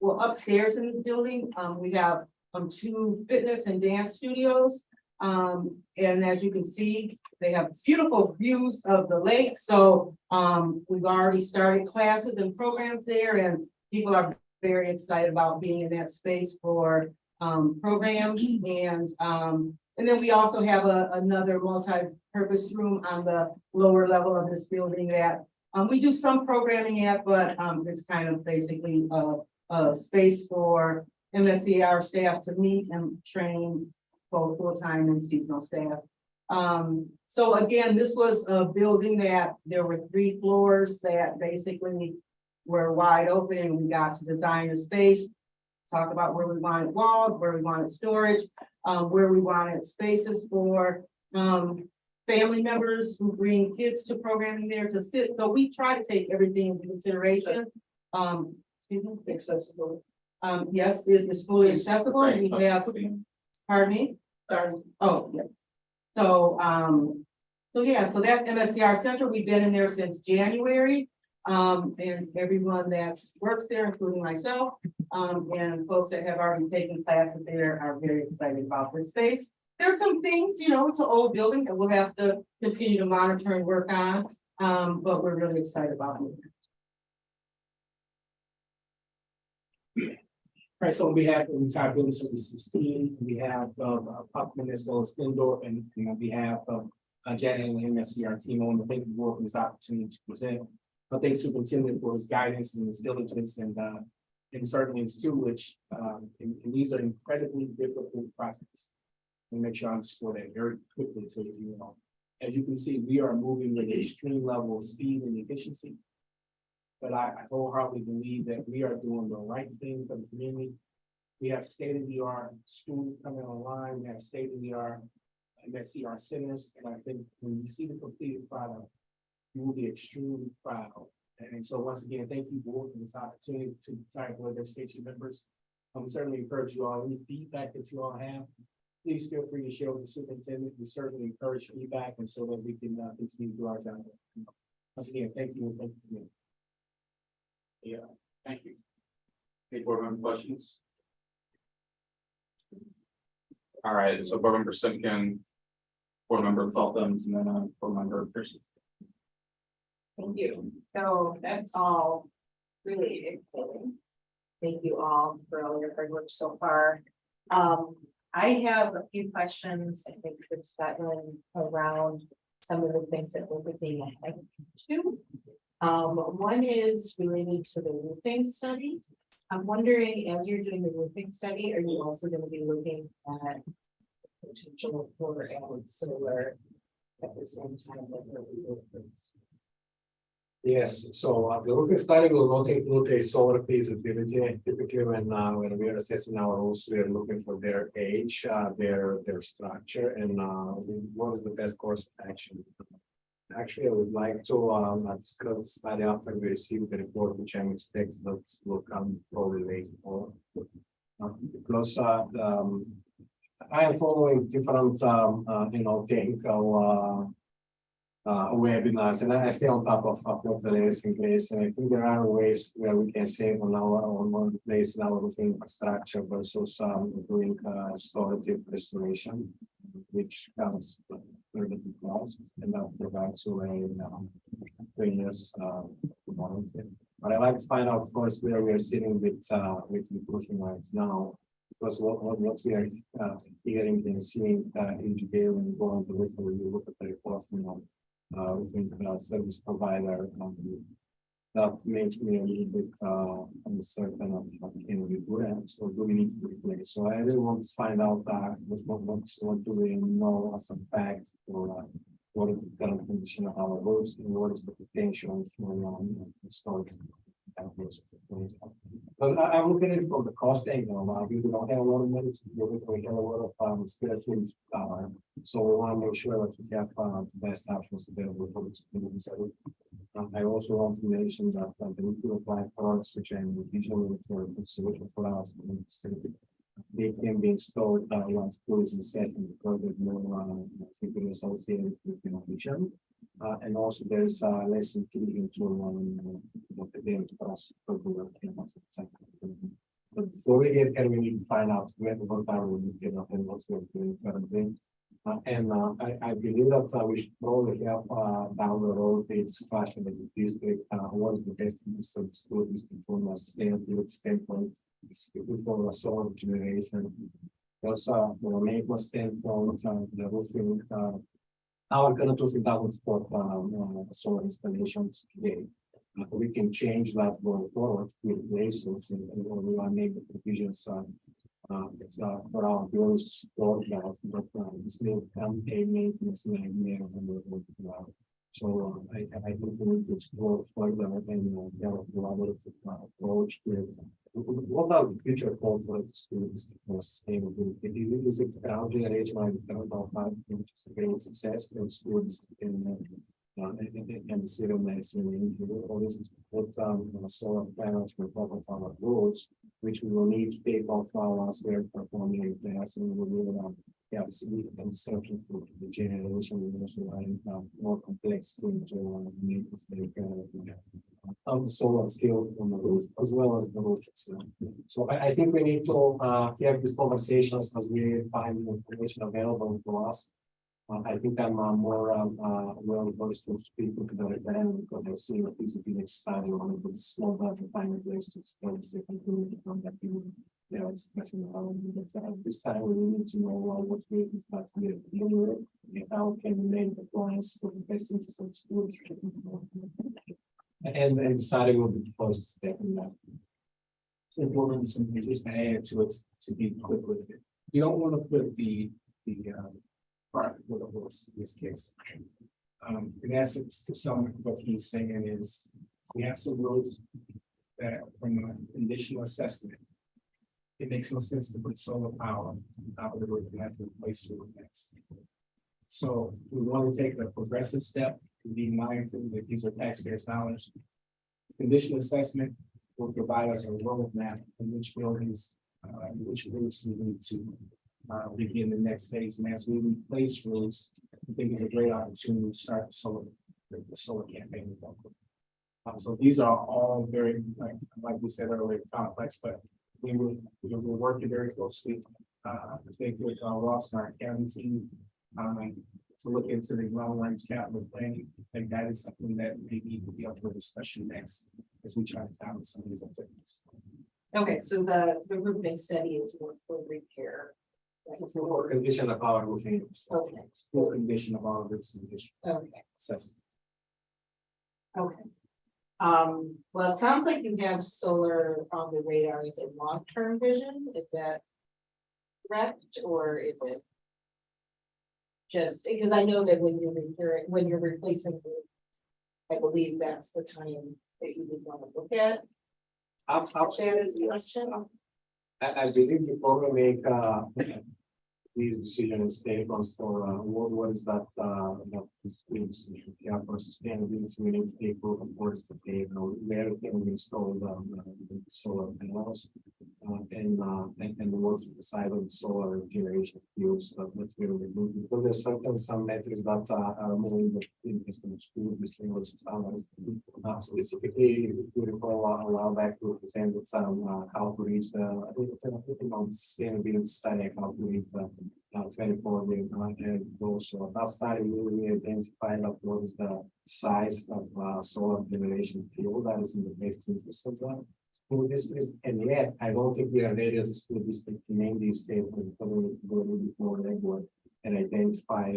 well, upstairs in the building, we have 2 fitness and dance studios. And as you can see, they have beautiful views of the lake. So we've already started classes and programs there, and people are very excited about being in that space for programs. And then we also have another multi-purpose room on the lower level of this building that we do some programming at, but it's kind of basically a space for MSCR staff to meet and train both full-time and seasonal staff. So again, this was a building that there were 3 floors that basically were wide open, and we got to design a space, talk about where we wanted walls, where we wanted storage, where we wanted spaces for family members who bring kids to programming there to sit. So we try to take everything into consideration. Accessible. Yes, it is fully accessible. We have, pardon me? Sorry. Oh, yeah. So yeah, so that's MSCR Central. We've been in there since January. And everyone that works there, including myself, and folks that have already taken classes there are very excited about this space. There's some things, you know, it's an old building that we'll have to continue to monitor and work on, but we're really excited about it. Right, so we have the entire building services team, we have Puckman as well as indoor, and on behalf of Janet and the MSCR team on, thank you for this opportunity to present. I thank Superintendent for his guidance and his diligence and certainly his tutelage. And these are incredibly difficult projects. Let me make sure I underscore that very quickly so that you know. As you can see, we are moving with extreme level of speed and efficiency. But I wholeheartedly believe that we are doing the right thing for the community. We have state-of-the-art schools coming online, we have state-of-the-art MSCR centers, and I think when you see the completed product, you will be extremely proud. And so once again, thank you for this opportunity to entire Board of Education members. I'm certainly encourage you all, any feedback that you all have, please feel free to share with the superintendent. We certainly encourage feedback and so that we can continue to do our job. Once again, thank you. Thank you. Yeah, thank you. Any board member questions? All right, so board member Simpkin, board member Feltham, and then board member Pearson. Thank you. So that's all really exciting. Thank you all for all your hard work so far. I have a few questions, I think, for Scotland around some of the things that we're looking ahead to. One is related to the roofing study. I'm wondering, as you're doing the roofing study, are you also going to be looking at potential for solar at the same time that we're roofers? Yes, so the roofing study will not include a solar feasibility. Typically, when we are assessing our roofs, we are looking for their age, their structure, and what is the best course of action. Actually, I would like to discuss the study after we receive the report, which I'm expecting that will come probably later on. Because I am following different technical webinars, and I stay on top of what the latest in place. And I think there are ways where we can save on one place in our roofing infrastructure versus doing restorative restoration, which comes further to cost and that provides a 3 years warranty. But I like to find out first where we are sitting with roofing rights now. Because what we are hearing and seeing each day when we go on the roof, when you look at the report from roofing service provider, that makes me a little bit uncertain of can we do that, so do we need to replace? So I really want to find out what do we know as a fact for what is the current condition of our roofs and what is the potential for storage. But I'm looking at it from the cost angle. We don't have a lot of money to do it. We have a lot of spiritual power. So we want to make sure that we have the best options available for the community. I also want to mention that the nuclear plant products, which I'm visually for the solution for our they can be installed once school is in session because there's no figure associated with innovation. And also there's less inclusion to what the game to cross. But before we get here, we need to find out what time we get up and what's the current thing. I believe that we should probably have down the road a discussion with the district what is the best use of the school district from a standpoint. It's for a solar generation. Also, from a maintenance standpoint, the roofing, our current roofing doesn't support solar installations today. We can change that going forward with resources and we want to make the provisions. It's for our buildings to support that, but this may become a maintenance nightmare when we're working out. So I think we need to explore further and develop a lot of approach to it. What does the future call for the school for sustainability? Is it power generation or which is a great success for schools and the civil medicine, or this is put solar panels with top of our roads, which we will need to take off our spare performing repairs, and we will have significant disruption to the generation, more complex things to meet on the solar field on the roof as well as the roof itself. So I think we need to have these conversations as we find the information available to us. I think I'm more well versed to speak to the referendum because I've seen a feasibility study on it, but it's slow down to find a place to explain the second from that view. Yeah, it's a question of how we do that. This time we need to know what we start to get dealing with, and how can we make the plans for the best interest of schools. And starting with the first step in that. It's important to just add to it, to be quick with it. You don't want to put the cart before the horse in this case. In essence, to some of what he's saying is, we have some roads that from a conditional assessment. It makes no sense to put solar power out of the road, you have to replace it with next. So we want to take a progressive step, to be mindful that these are taxpayers' dollars. Conditional assessment will provide us a roadmap in which buildings, which routes we need to begin the next phase. And as we replace routes, I think it's a great opportunity to start the solar campaign. with them. So these are all very, like we said earlier, complex, but we're working very closely. I think with Ross and our county team, to look into the long range capital planning, I think that is something that may need to be up for discussion next as we try to tackle some of these objectives. Okay, so the roofing study is more for repair. For condition of our roofing. Okay, Full condition of all roofs and condition okay, assessment. okay. Well, it sounds like you have solar on the radar. Is it long-term vision? Is that correct, or is it? Just because I know that when you're repairing, when you're replacing, the roof, I believe that's the time that you would want to look at. That is the question. I believe before we make these decisions, state ones for what is that this decision, yeah, for sustainability, we need to take both of course to pay, where can we install the solar panels. And what's the size of the solar generation fuels that's really good, because there's sometimes some metrics that are more in the school district. Specifically, if you recall a while back, we presented some how to reach the, I think on sustainability study, how to reach the 24 million goals. So that study really identified what is the size of solar generation fuel that is in the best interest of that. And yet, I don't think we are ready as a school district to name these statements, but we go a little bit more legwork and identify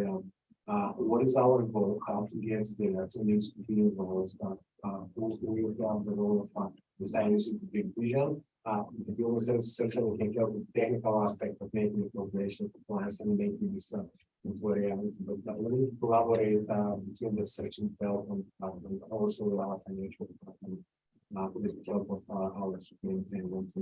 what is our goal, how to get there, to meet competing goals, who will have the role of designing a big vision. The building service section can help with the technical aspect of making the calculation plans and making this into a reality. But we need to collaborate between the section development and also with our financial department. With the help of our superintendent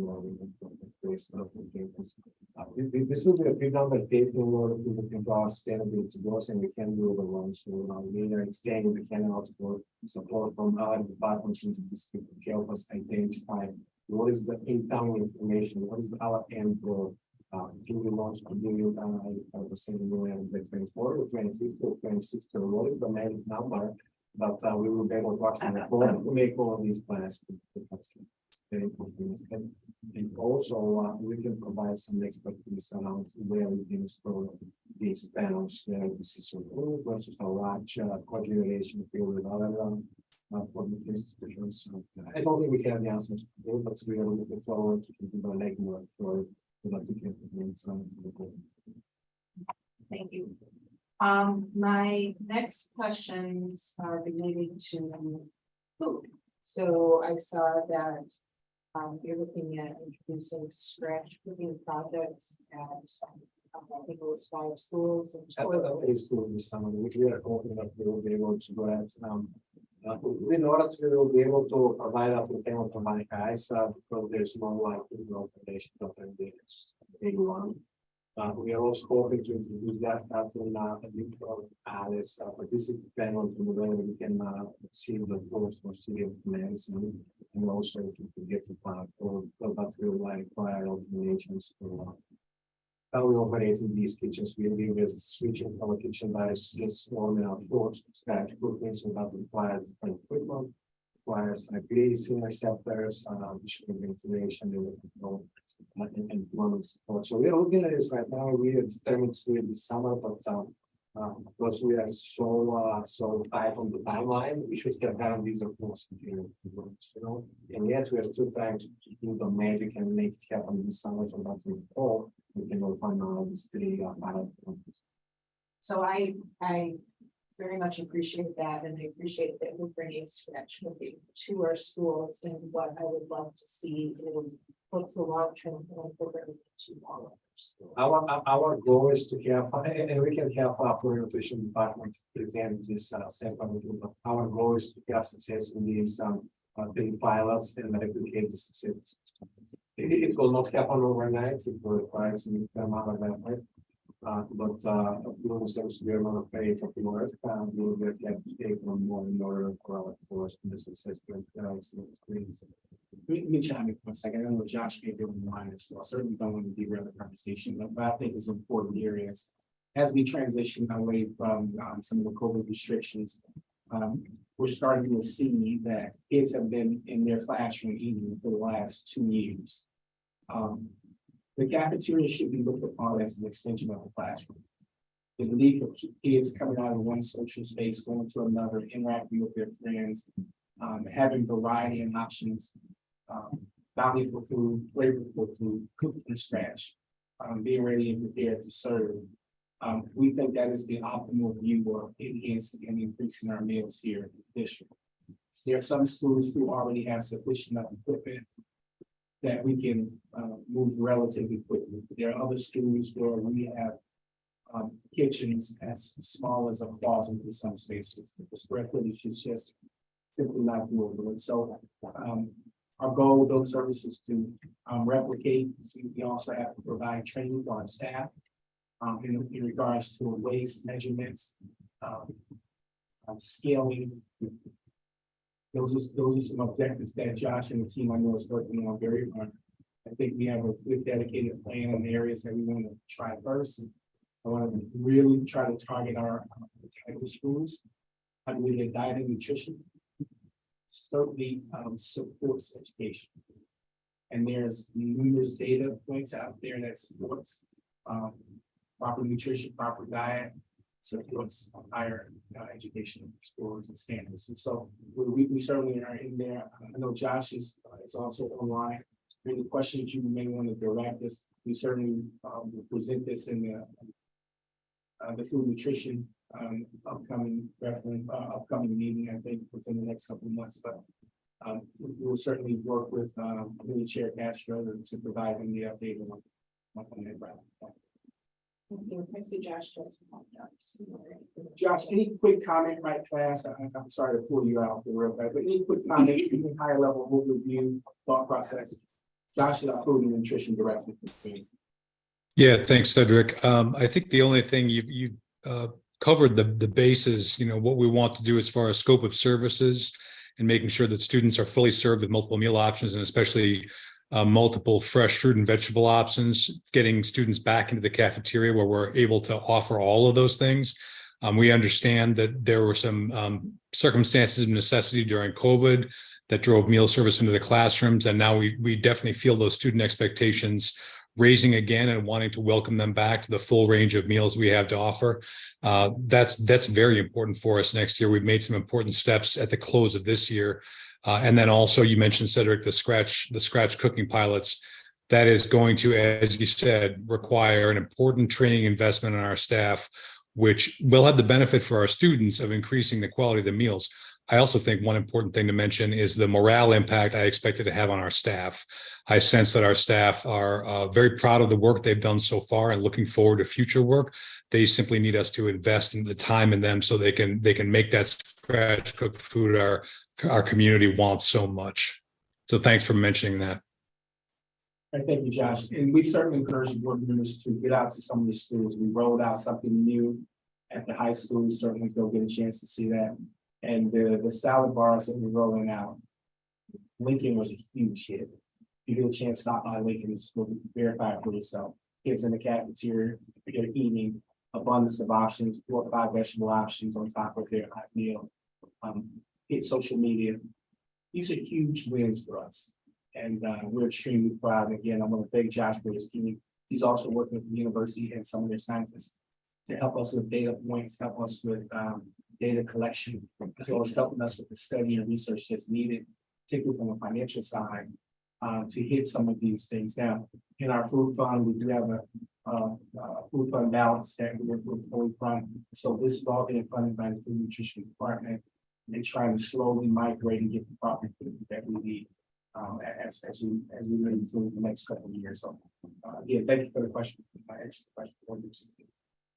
this will be a big undertaking in order to look into our sustainability goals, and we can do the ones. So we are extending the canal for support from our departments in the district to help us identify what is the incoming information, what is our end goal. Do we launch a million the same million by 24 or 25 or 26, or what is the magic number? But we will be able to actually make all these plans. Very important. And also we can provide some expertise around where we can install these panels, where this is versus a large cogeneration field with other public institutions. I don't think we have the answers today, but we are looking forward to the legwork for that we can implement some. Thank you. My next questions are related to food. So I saw that you're looking at introducing scratch cooking projects at I think it was 5 schools. Is school this summer, which we are hoping that we will be able to go at. In order to be able to provide that we cannot provide guys, because there's no like foundation of the big one. We are also hoping to introduce that in a new Alice, but this is depending on the way we can see the goals for city of medicine and also to get the plan for that will require donations for how we operate in these kitchens. We will be switching from a kitchen that is just warming up floors, scratch cooking, so that requires different equipment, requires greasing receptors, ventilation, and plumbing support. So we are looking at this right now. We are determined to do it this summer, but Of course, we are so tight on the timeline, we should have done these approvals, you know, and yet we are still trying to do the magic and make it happen this summer, so that's in the fall, we can open these three pilot programs. So I very much appreciate that, and I appreciate that we're bringing Scratch Cooking to our schools, and what I would love to see is what's the long-term plan for bringing it to all of our schools. Our goal is to have, and we can have our nutrition department present this sample. Our goal is to have success in these big pilots and replicate the success. It will not happen overnight, it will require some amount of effort. But we will service the amount of pay for the work, we will get to take on more in order for our course in this assessment. Let me chime in for a second. I know Josh may be on the line as well. Certainly don't want to derail the conversation, but I think it's important areas. As we transition away from some of the COVID restrictions, we're starting to see that kids have been in their classroom eating for the last 2 years. The cafeteria should be looked upon as an extension of the classroom. The belief of kids coming out of one social space, going to another, interacting with their friends, having variety and options, valuable food, flavorful food, cooked from scratch, being ready and prepared to serve. We think that is the optimal view of enhancing and increasing our meals here in the district. There are some schools who already have sufficient enough equipment that we can move relatively quickly. There are other schools where we have kitchens as small as a closet in some spaces. The square footage is just simply not doable. And so our goal with those services to replicate. We also have to provide training for our staff in regards to waste measurements, scaling. Those are some objectives that Josh and the team I know is working on very hard. I think we have a good dedicated plan on the areas that we want to try first. I want to really try to target our type of schools. I believe that diet and nutrition certainly supports education. And there's numerous data points out there that supports proper nutrition, proper diet, supports higher education scores and standards. And so we certainly are in there. I know Josh is also online. Any questions you may want to direct us, we certainly will present this in the food nutrition upcoming meeting, I think within the next couple of months. But we will certainly work with the Chair Castro to provide them the update on that. I see Josh does. Josh, any quick comment, right, class? I'm sorry to pull you out the real quick, but any quick comment, any higher level overview, thought process? Josh is our food and nutrition director. Yeah, thanks, Cedric. I think the only thing you've covered the bases, what we want to do as far as scope of services and making sure that students are fully served with multiple meal options, and especially multiple fresh fruit and vegetable options, getting students back into the cafeteria where we're able to offer all of those things. We understand that there were some circumstances of necessity during COVID that drove meal service into the classrooms. And now we definitely feel those student expectations raising again and wanting to welcome them back to the full range of meals we have to offer. That's very important for us next year. We've made some important steps at the close of this year. And then also you mentioned, Cedric, the scratch cooking pilots. That is going to, as you said, require an important training investment in our staff, which will have the benefit for our students of increasing the quality of the meals. I also think one important thing to mention is the morale impact I expect it to have on our staff. I sense that our staff are very proud of the work they've done so far and looking forward to future work. They simply need us to invest in the time in them so they can make that scratch cooked food our community wants so much. So thanks for mentioning that. All right, thank you, Josh. And we certainly encourage the board members to get out to some of the schools. We rolled out something new at the high school. Certainly go get a chance to see that. And the salad bars that we're rolling out, Lincoln was a huge hit. You get a chance to stop by Lincoln and just verify it for yourself. Kids in the cafeteria, they're eating abundance of options, 4 or 5 vegetable options on top of their hot meal. Hit social media. These are huge wins for us. And we're extremely proud. Again, I want to thank Josh for his team. He's also working with the university and some of their scientists to help us with data points, help us with data collection, as well as helping us with the study and research that's needed, particularly from a financial side, to hit some of these things. Now, in our food fund, we do have a food fund balance that we're fully funded. So this is all being funded by the food nutrition department. And trying to slowly migrate and get the proper food that we need as we move through the next couple of years. So yeah, thank you for the question. My next question.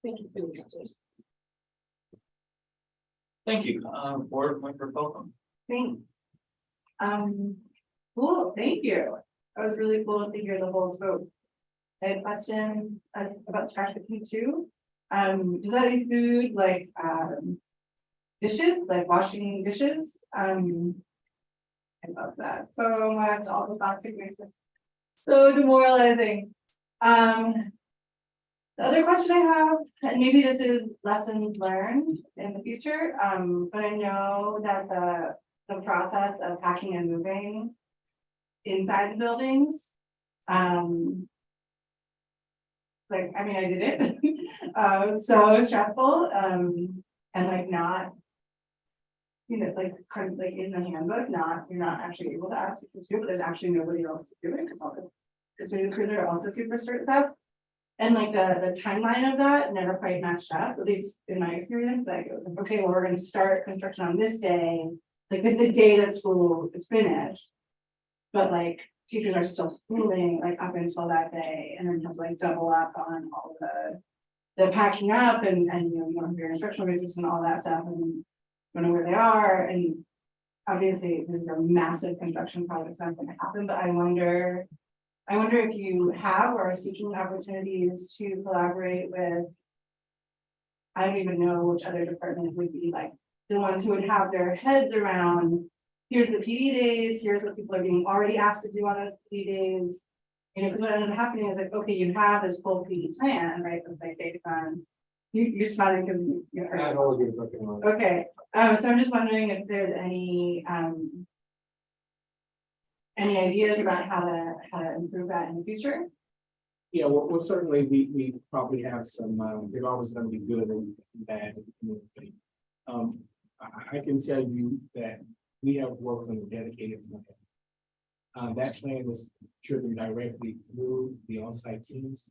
Thank you for the answers. Thank you, board member Bolton. Thanks. Cool, thank you. That was really cool to hear the whole scope. I had a question about strategy too. Does that include like dishes, like washing dishes? I love that so much. All the plastic waste is so demoralizing. The other question I have, and maybe this is lessons learned in the future, but I know that the process of packing and moving inside the buildings, like, I mean, I did it, so stressful, and like not, you know, like kind of like in the handbook, you're not actually able to ask people to do it, but there's actually nobody else to do it, because all the student crews are also super steps. And like the timeline of that never quite matched up, at least in my experience. Like it was like, okay, well, we're gonna start construction on this day, like the day that school is finished. But like teachers are still schooling like up until that day, and then have like double up on all the packing up and you know, you don't have your instructional resources and all that stuff, and you don't know where they are. And obviously this is a massive construction project, it's not gonna happen, but I wonder if you have or are seeking opportunities to collaborate with. I don't even know which other department would be like the ones who would have their heads around. Here's the PD days, here's what people are being already asked to do on those PD days. You know, because what ends up happening is like, okay, you have this full PD plan, right? With like data fund. You're just not even. I know what you're talking about. Okay, so I'm just wondering if there's any ideas about how to improve that in the future? Yeah, well, certainly we probably have some, they're always gonna be good and bad in the community. I can tell you that we have worked on a dedicated plan. That plan was driven directly through the on-site teams.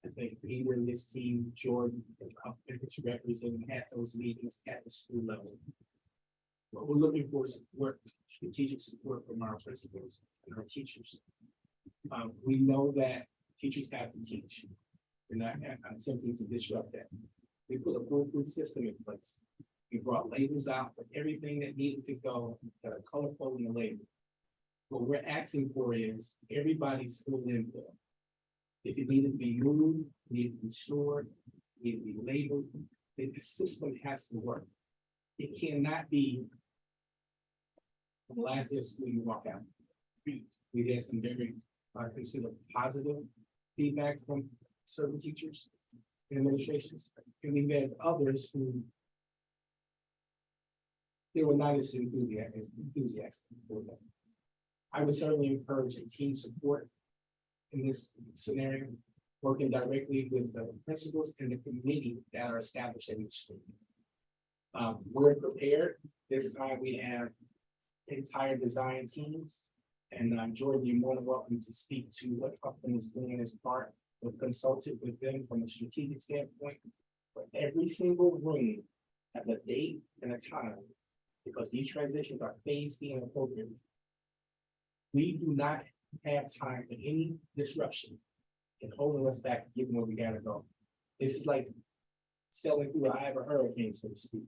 I think Peter and his team, Jordan, and his representative at those meetings at the school level. What we're looking for is support, strategic support from our principals and our teachers. We know that teachers have to teach. We're not attempting to disrupt that. We put a foolproof system in place. We brought labels out for everything that needed to go that are colorful in the label. What we're asking for is everybody's full input. If it needed to be moved, needed to be stored, needed to be labeled, then the system has to work. It cannot be the last day of school, you walk out. We had some very, I consider positive feedback from certain teachers and administrations. And we had others who they were not as enthusiastic for that. I would certainly encourage a team support in this scenario, working directly with the principals and the committee that are established at each school. We're prepared. This time we have entire design teams. And Jordan, you're more than welcome to speak to what Huffman is doing as part of consulted with them from a strategic standpoint. But every single room has a date and a time, because these transitions are phased in appropriately. We do not have time for any disruption and holding us back, given where we gotta go. This is like sailing through the eye of a hurricane, so to speak.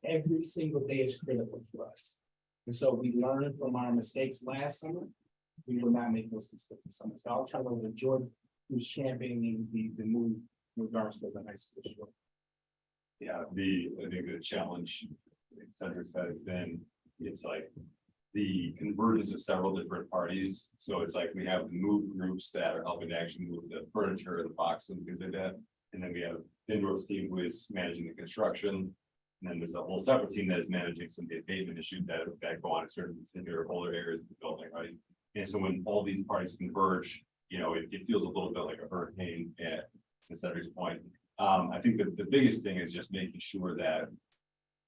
Every single day is critical for us. And so we learned from our mistakes last summer. We will not make those mistakes this summer. So I'll turn it over to Jordan, who's championing the move in regards to the high school. Yeah, I think the challenge, Cedric said, has been, it's like the convergence of several different parties. So it's like we have the move groups that are helping to actually move the furniture, the boxes, and things like that. And then we have Indoor's team who is managing the construction. And then there's a whole separate team that is managing some of the pavement issues that go on in certain particular older areas of the building, right? And so when all these parties converge, you know, it feels a little bit like a hurricane at Cedric's point. I think that the biggest thing is just making sure that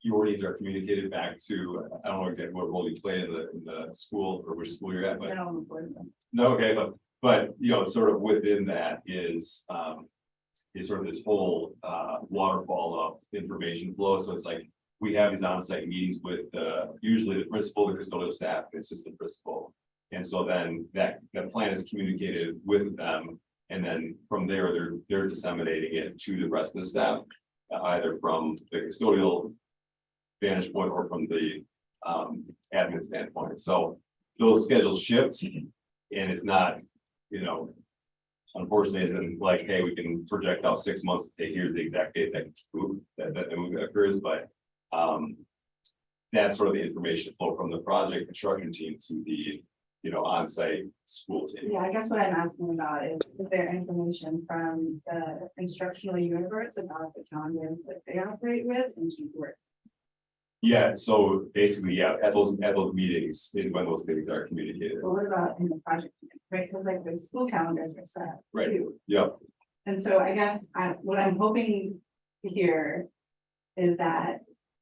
your needs are communicated back to, I don't know exactly what role you play in the school or which school you're at, but no, okay, but, you know, sort of within that is sort of this whole, waterfall of information flow. So it's like, we have these on-site meetings with, usually the principal, the custodial staff, the assistant principal. And so then that plan is communicated with them. And then from there, they're disseminating it to the rest of the staff, either from the custodial vantage point or from the admin standpoint. So those schedules shift, and it's not, you know, unfortunately, it's like, hey, we can project out 6 months to say, here's the exact date that move occurs, but that's sort of the information flow from the project construction team to the, you know, on-site school team. Yeah, I guess what I'm asking about is there information from the instructional universe about the calendars that they operate with and keep work? Yeah, so basically, yeah, at those meetings is when those things are communicated. But what about in the project, right? Because like the school calendars are set. Right. too. Yep. And so I guess what I'm hoping to hear is that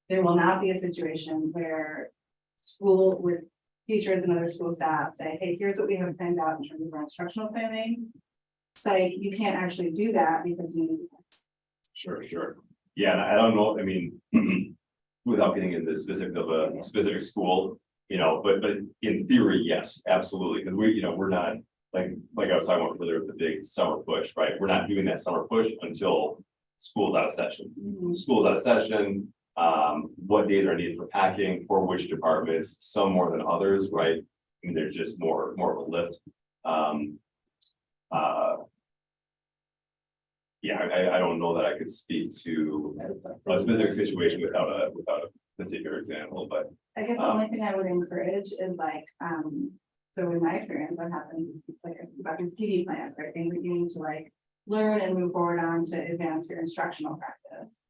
there will not be a situation where school with teachers and other school staff say, hey, here's what we have planned out in terms of our instructional planning. It's like, you can't actually do that because you. Sure. Yeah, and I don't know, I mean, without getting into the specific of a specific school, you know, but in theory, yes, absolutely, because we, you know, we're not, like I was talking about earlier, with the big summer push, right? We're not doing that summer push until school's out of session. School's out of session, what days are needed for packing, for which departments, some more than others, right? I mean, there's just more of a lift. Yeah, I don't know that I could speak to a specific situation without a particular example, but I guess the only thing I would encourage is like, so in my experience, what happened, like about this PD plan, right? Things that you need to like learn and move forward on to advance your instructional practice.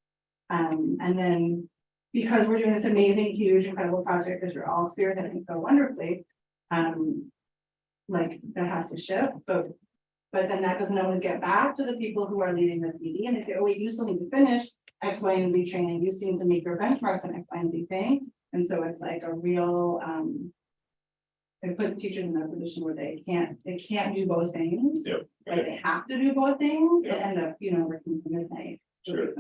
And then because we're doing this amazing, huge, incredible project that you're all spearheading so wonderfully, like that has to shift, but then that doesn't always get back to the people who are leading the PD. And if oh wait, you still need to finish X, Y, and Z training, you seem to make your benchmarks on X, Y, and Z thing. And so it's like a real, it puts teachers in a position where they can't do both things. Yep. Like they have to do both things Yep. and end up, you know, working from midnight. Sure.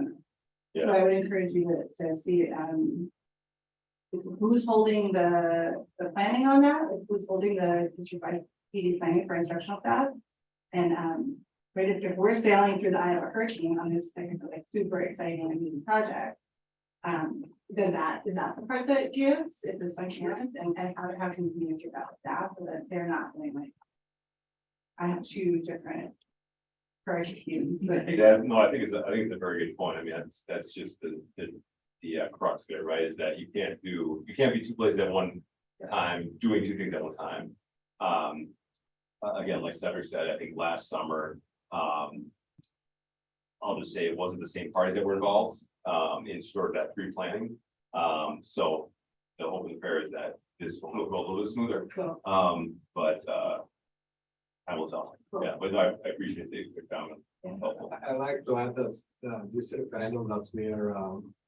So I would encourage you to see, who's holding the planning on that, who's holding the district-wide PD planning for instructional staff. And, right, if we're sailing through the eye of a hurricane on this like super exciting and new project. Then is that the part that gives, if this one can't, and how can you communicate that with staff so that they're not feeling like. I have two different hurricanes, but yeah, no, I think it's a very good point. I mean, that's just the crux there, right? Is that you can't be two places at one time, doing two things at one time. Again, like Cedric said, I think last summer, I'll just say it wasn't the same parties that were involved in sort of that pre-planning. So the hope and prayer is that this will go a little bit smoother. cool. But I will tell. Yeah, but I appreciate the comment. It's helpful. I like to add that this referendum that we are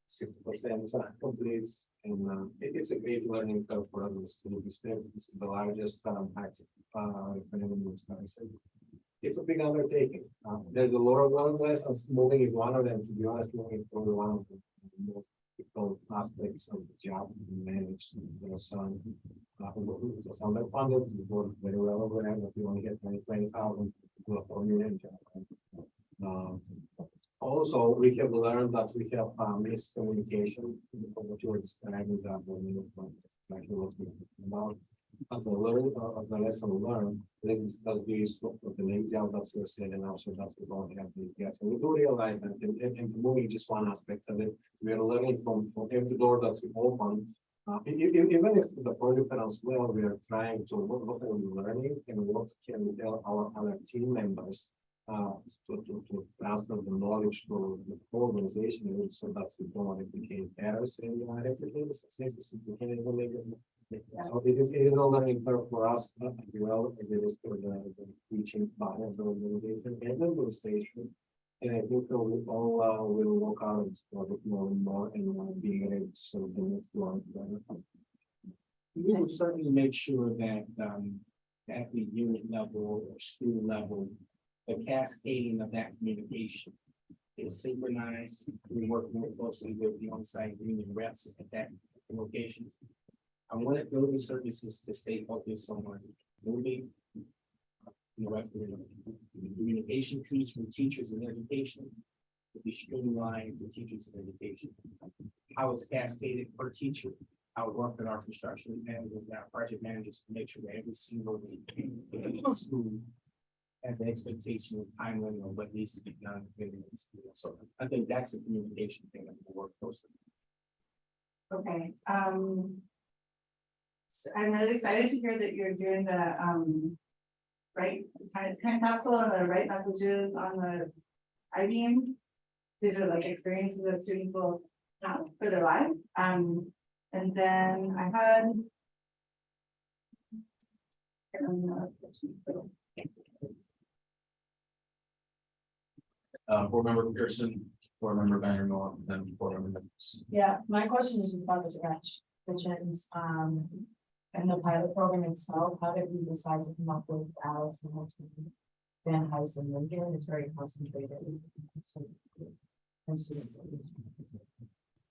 60% complete, and it's a great learning curve for us as a school district. This is the largest active referendum in Wisconsin. It's a big undertaking. There's a lot of willingness, and moving is one of them. To be honest, moving is probably one of the most difficult aspects of the job to manage. There's some just underfunded, we work very well over there, but we only get 20,000 to do a 4 million job. Also, we have learned that we have miscommunication from what you were describing that exactly what we're talking about. As a learn of the lesson learned, this is that we sort of the main job that we're saying, and also that we don't have these gaps. And we do realize that in moving just one aspect of it, we are learning from every door that we open. Even if the project runs well, we are trying to what are we learning and what can we tell our other team members to transfer the knowledge to the whole organization, so that we don't replicate errors in replicating successes. We can even make it. So it is a learning curve for us as well as it is for the teaching body of the organization and the administration. And I think we all will work out and explore it more and more and being able to sort of bring it along together. We will certainly make sure that, at the unit level or school level, the cascading of that communication is synchronized. We work more closely with the on-site union reps at that location. I want building services to stay focused on moving. The rest of the communication piece from teachers and education. To be streamlined for teachers and education. How it's cascaded per teacher. How it worked with our construction and with our project managers to make sure that every single school has the expectation of timeline on what needs to be done within the school. So I think that's a communication thing that we'll work closely. Okay, so I'm really excited to hear that you're doing the, right, time capsule and the right messages on the I-beam. These are like experiences that students will have for their lives. And then I had. Board member Pearson, board member Vandermill, and then board member Nichols. Yeah, my question is just about the scratch kitchens, and the pilot program itself, how did we decide to come up with Alice and what's Van Heisen and Lincoln? It's very concentrated.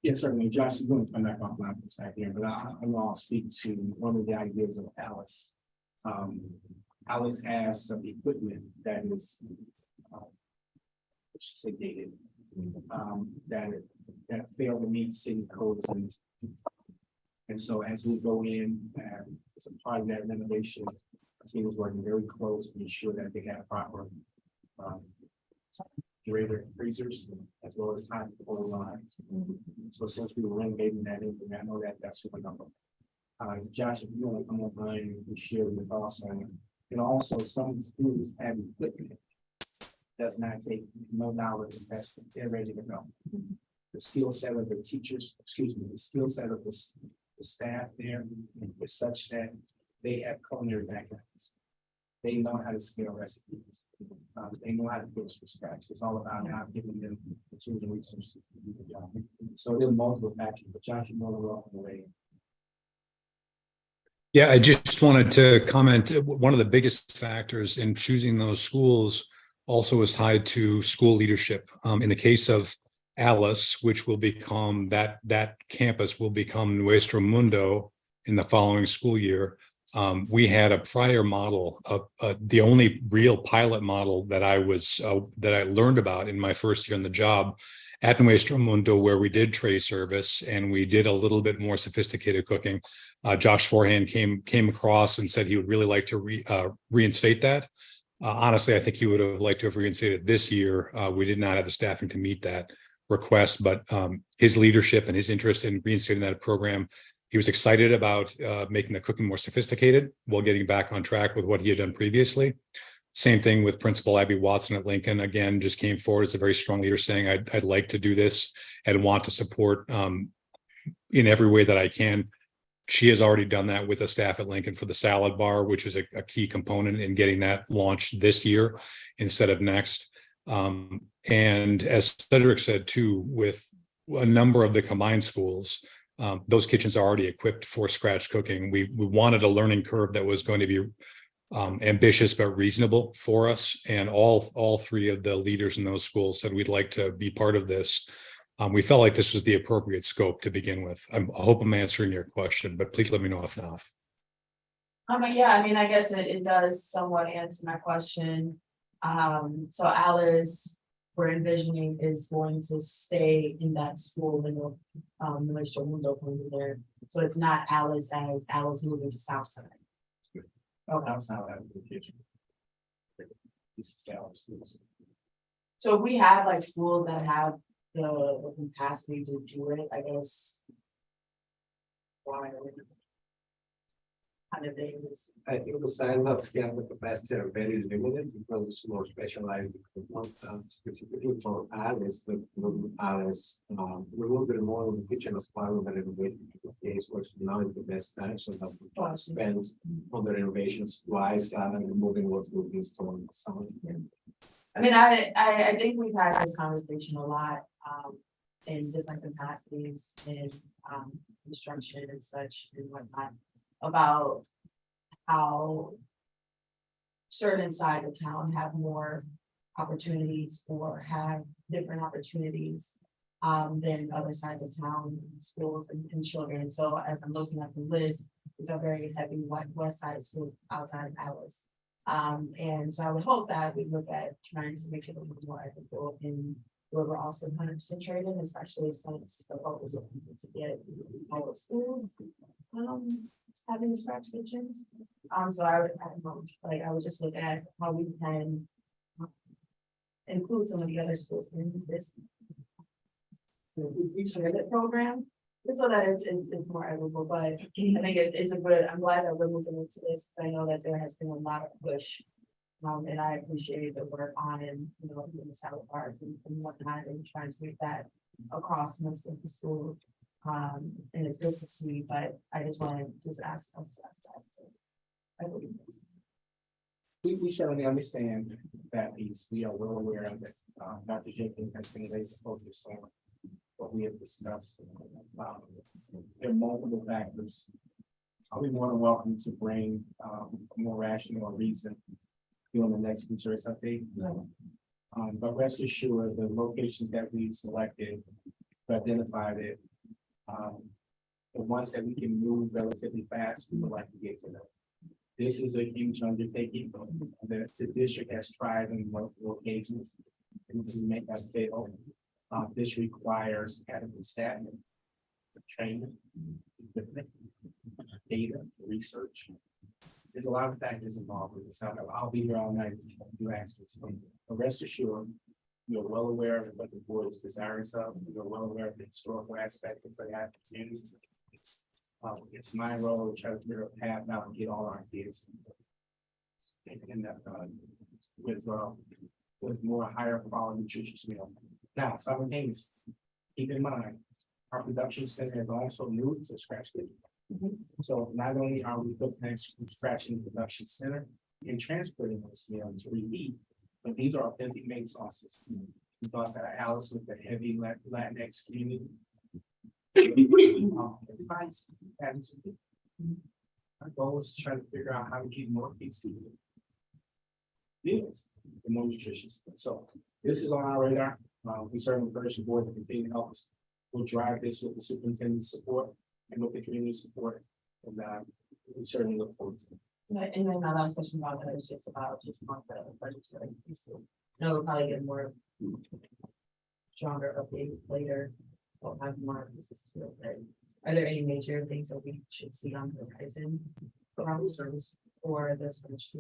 Yes, certainly, Josh, you're going to come back offline for a second here, but I'll speak to one of the ideas of Alice. Alice has some equipment that is say dated, that failed to meet city codes and so as we go in, as a part of that renovation, the team is working very close to ensure that they have proper generator freezers as well as high flow lines. So since we were renovating that, I know that that's going on. Josh, if you want to come online and share your thoughts on it, and also some schools have equipment does not take no knowledge, that's they're ready to go. The skill set of the teachers, the skill set of the staff there is such that they have culinary backgrounds. They know how to scale recipes. They know how to build from scratch. It's all about now giving them the tools and resources to do the job. So there are multiple factors, but Josh, you're more than welcome to weigh in. Yeah, I just wanted to comment, one of the biggest factors in choosing those schools also is tied to school leadership. In the case of Alice, which will become that campus will become Nuestro Mundo in the following school year. We had a prior model of the only real pilot model that I learned about in my first year on the job at Nuestro Mundo, where we did tray service and we did a little bit more sophisticated cooking. Josh Forehand came across and said he would really like to reinstate that. Honestly, I think he would have liked to have reinstated this year. We did not have the staffing to meet that request, but his leadership and his interest in reinstating that program, he was excited about making the cooking more sophisticated while getting back on track with what he had done previously. Same thing with Principal Abby Watson at Lincoln. Again, just came forward as a very strong leader saying, I'd like to do this and want to support in every way that I can. She has already done that with the staff at Lincoln for the salad bar, which is a key component in getting that launched this year instead of next. And as Cedric said too, with a number of the combined schools, those kitchens are already equipped for scratch cooking. We wanted a learning curve that was going to be ambitious but reasonable for us. And all three of the leaders in those schools said we'd like to be part of this. We felt like this was the appropriate scope to begin with. I hope I'm answering your question, but please let me know if not. But yeah, I mean, I guess it does somewhat answer my question. So Alice, we're envisioning is going to stay in that school and Nuestro Mundo comes in there. So it's not Alice as Alice moving to Southside. Oh, outside of the kitchen. This is Alice schools. So if we have like schools that have the capacity to do it, I guess. Why? Kind of things. I think the size of scale the capacity are very limited because it's more specialized. Specifically for Alice, Alice, we will be more in the kitchen as part of the renovation case, which now is the best time, so that we spend on the renovations twice and moving what will be installed. I mean, I think we've had this conversation a lot, in different capacities in, construction and such and whatnot. About how certain sides of town have more opportunities or have different opportunities. Than other sides of town, schools and children. So as I'm looking at the list, it's a very heavy west side schools outside of Alice. And so I would hope that we look at trying to make it a little more equitable in where we're also concentrated, especially since the focus will be to get all the schools. Having scratch kitchens. So I would just look at how we can include some of the other schools in this program, so that it's more equitable, but I think it's a good, I'm glad that we're moving into this. I know that there has been a lot of push. And I appreciate the work on and, you know, in the South Parks and whatnot, and trying to make that across most of the schools. And it's good to see, but I just want to ask that. So, I believe this. We certainly understand that piece. We are well aware of this. Dr. Jenkins has been very focused on what we have discussed. There are multiple factors. We want to welcome to bring more rational reason during the next resource update. But rest assured, the locations that we've selected, identified it. The ones that we can move relatively fast, we would like to get to them. This is a huge undertaking. The district has tried in multiple occasions and to make that fail. This requires adequate staff, training, equipment, data, research. There's a lot of factors involved with this. I'll be here all night if you ask me to. But rest assured, you're well aware of what the board is desirous of. You're well aware of the historical aspect of the community. It's my role to try to figure a path now and get all our kids in that with more higher quality nutritious meal. Now, simultaneously, keep in mind, our production center has also moved to scratch kitchen. So not only are we looking at scratching the production center and transporting those meals to reheat, but these are authentic made sauces. We thought that Alice with the heavy Latinx community. Everybody's having some. Our goal is to try to figure out how to keep more pizza. Meals, the more nutritious. So this is on our radar. We certainly encourage the board to continue to help us. We'll drive this with the superintendent's support and with the community support. And we certainly look forward to it. And then my last question about that is just about the budgetary piece. No, we'll probably get more stronger update later. We'll have more pieces to it. But are there any major things that we should see on the horizon around the service or the service?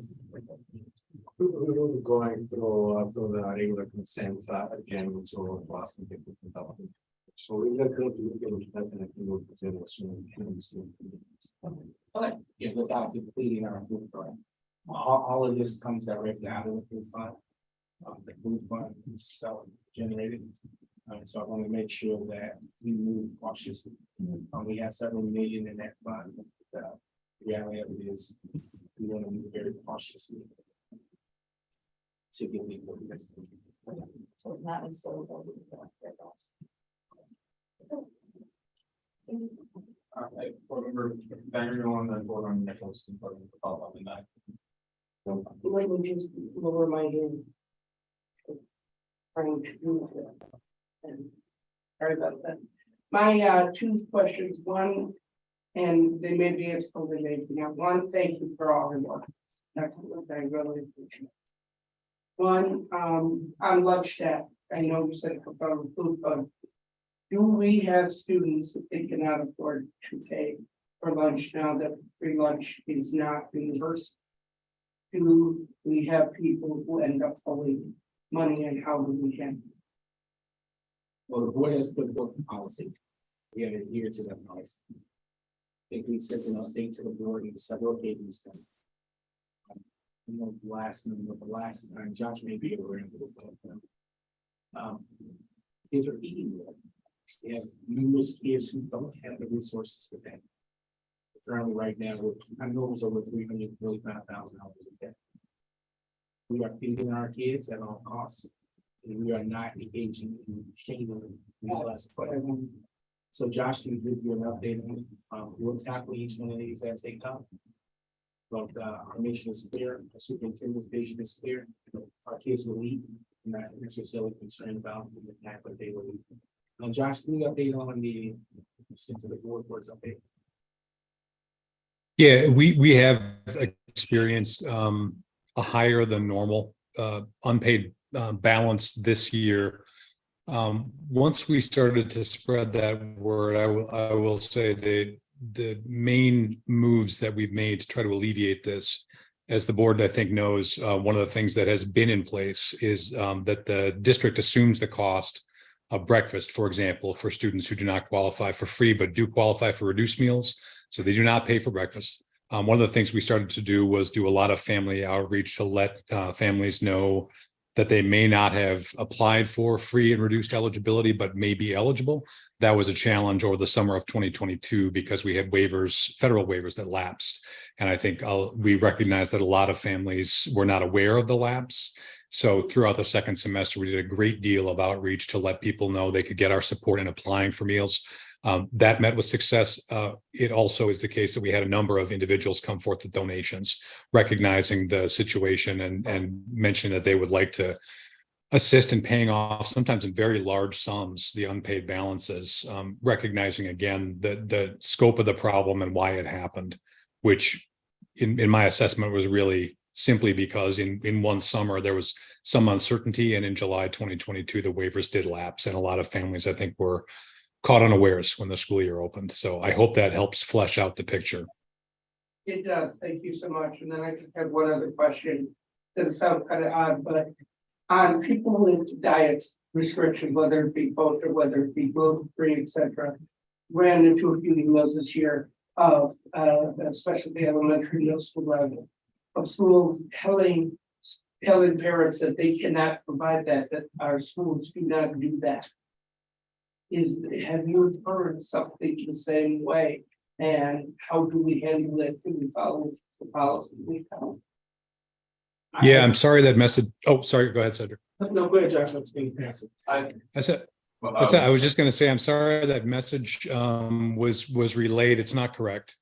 We will be going through the regular consent again, so last week. So we're going to definitely move to soon. Okay. Yeah, without depleting our food fund. All of this comes directly out of the food fund. The food fund is self-generated. So I want to make sure that we move cautiously. We have several million in that fund. The reality of it is we want to move very cautiously to get the this. So it's not necessarily. Board member, everyone on board on Nichols and follow up in that. Let me just remind you. Trying to do that. And sorry about that. My two questions, one, and they may be related. One, thank you for all your work. Excellent, I really appreciate it. One, on lunch staff, I know you said about food, but do we have students that they cannot afford to pay for lunch now that free lunch is not reimbursed? Do we have people who end up owing money, and how do we handle it? Well, the board has put forth the policy. We have adhered to that policy. I think we sent in a state to the board in several occasions. The last time, Josh may be aware of it. Kids are eating well. We have numerous kids who don't have the resources to pay. Currently, right now, I know it's over $335,000 a day. We are feeding our kids at all costs. And we are not engaging in shaming. So Josh can give you an update on, we'll tackle each one of these as they come. But, our mission is clear, our superintendent's vision is clear, our kids will lead, not necessarily concerned about the impact that they will lead. And Josh, can you update on the, sent to the board for its update? Yeah, we have experienced a higher than normal unpaid balance this year. Once we started to spread that word, I will say the main moves that we've made to try to alleviate this, as the board I think knows, one of the things that has been in place is that the district assumes the cost of breakfast, for example, for students who do not qualify for free but do qualify for reduced meals. So they do not pay for breakfast. One of the things we started to do was do a lot of family outreach to let families know that they may not have applied for free and reduced eligibility, but may be eligible. That was a challenge over the summer of 2022 because we had waivers, federal waivers that lapsed. And I think we recognize that a lot of families were not aware of the lapse. So throughout the second semester, we did a great deal of outreach to let people know they could get our support in applying for meals. That met with success. It also is the case that we had a number of individuals come forth with donations, recognizing the situation and mentioning that they would like to assist in paying off, sometimes in very large sums, the unpaid balances, recognizing again the scope of the problem and why it happened, which in my assessment was really simply because in one summer there was some uncertainty, and in July 2022 the waivers did lapse, and a lot of families I think were caught unawares when the school year opened. So I hope that helps flesh out the picture. It does. Thank you so much. And then I just have one other question. That sounds kind of odd, but on people with diet restrictions, whether it be both or whether it be gluten-free, etc., ran into a few emails this year of especially elementary, middle school level of schools telling parents that they cannot provide that our schools do not do that. Have you heard something the same way? And how do we handle it? Do we follow the policy we follow? Yeah, I'm sorry that message. Oh, sorry. Go ahead, Cedric. No, go ahead, Josh. I'm just being passive. I was just going to say, I'm sorry that message was relayed. It's not correct.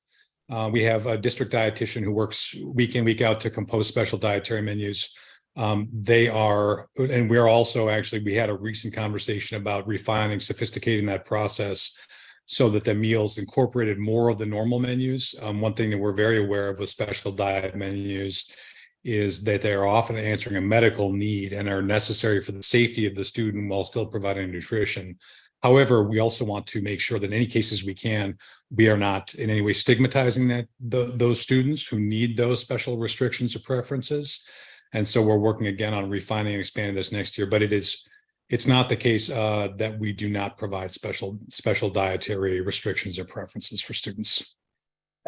We have a district dietitian who works week in, week out to compose special dietary menus. They are, and we're also actually, we had a recent conversation about refining, sophisticating that process so that the meals incorporated more of the normal menus. One thing that we're very aware of with special diet menus is that they are often answering a medical need and are necessary for the safety of the student while still providing nutrition. However, we also want to make sure that in any cases we are not in any way stigmatizing those students who need those special restrictions or preferences. And so we're working again on refining and expanding this next year, but it's not the case that we do not provide special dietary restrictions or preferences for students.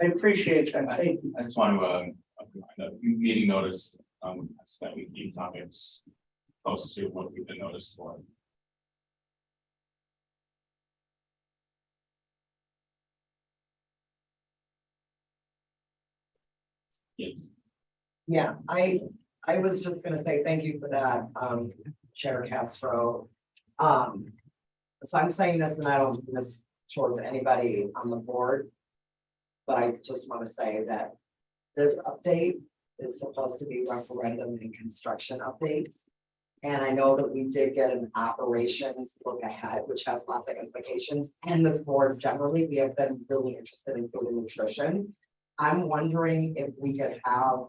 I appreciate that. Thank you. I just want to the meeting notice that we keep topics close to what we've been noticed for. Yes. Yeah, I was just gonna say thank you for that, Chair Castro. So I'm saying this, and I don't mean this towards anybody on the board. But I just want to say that this update is supposed to be referendum and construction updates. And I know that we did get an operations look ahead, which has lots of implications. And this board generally, we have been really interested in food and nutrition. I'm wondering if we could have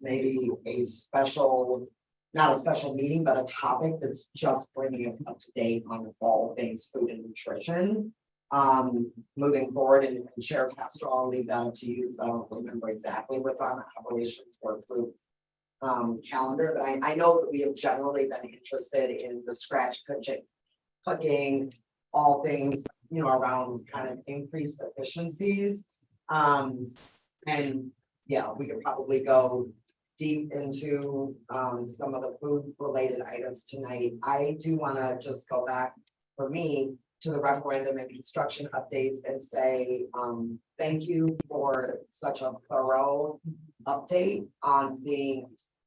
maybe a special, not a special meeting, but a topic that's just bringing us up to date on all things food and nutrition. Moving forward, and Chair Castro, I'll leave that to you because I don't remember exactly what's on the operations work group calendar, but I know that we have generally been interested in the scratch cooking, all things, you know, around kind of increased efficiencies. And yeah, we could probably go deep into some of the food related items tonight. I do want to just go back for me to the referendum and construction updates and say thank you for such a thorough update on being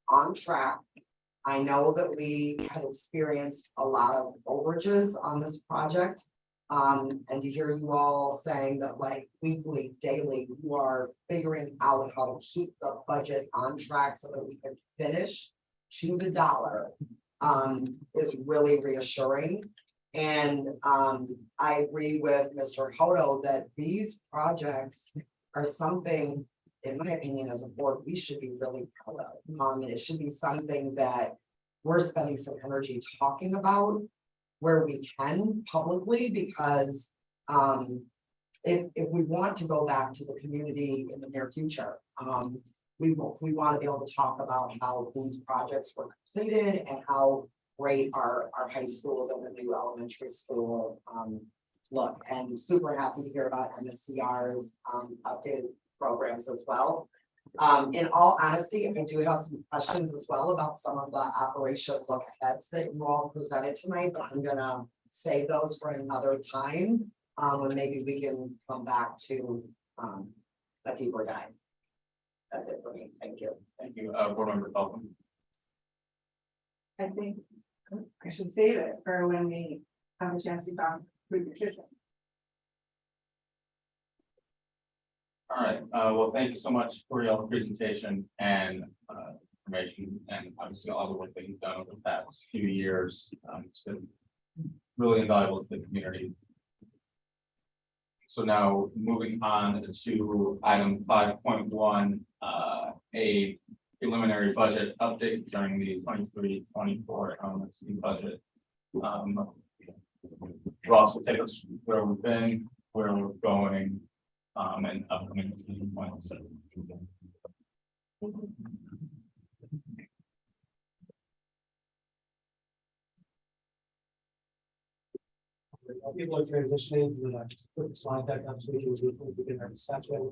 on track. I know that we had experienced a lot of overages on this project. And to hear you all saying that like weekly, daily, you are figuring out how to keep the budget on track so that we can finish to the dollar. Is really reassuring. And I agree with Mr. Hodo that these projects are something, in my opinion, as a board, we should be really proud of. And it should be something that we're spending some energy talking about where we can publicly, because if we want to go back to the community in the near future, we want to be able to talk about how these projects were completed and how great our high schools and the new elementary school look. And super happy to hear about MSCR's updated programs as well. In all honesty, I do have some questions as well about some of the operation look aheads that you all presented tonight, but I'm gonna save those for another time. And maybe we can come back to a deeper dive. That's it for me. Thank you. Thank you, Board Member Falcon. I think I should save it for when we have a chance to talk through nutrition. All right, well, thank you so much for your presentation and information, and obviously all the work that you've done over the past few years. It's been really invaluable to the community. So now moving on to item 5.1, a preliminary budget update during the 23-24 LMC budget. Ross will take us where we've been, where we're going, and upcoming points. People are transitioning, just put the slide deck up so we can begin our discussion.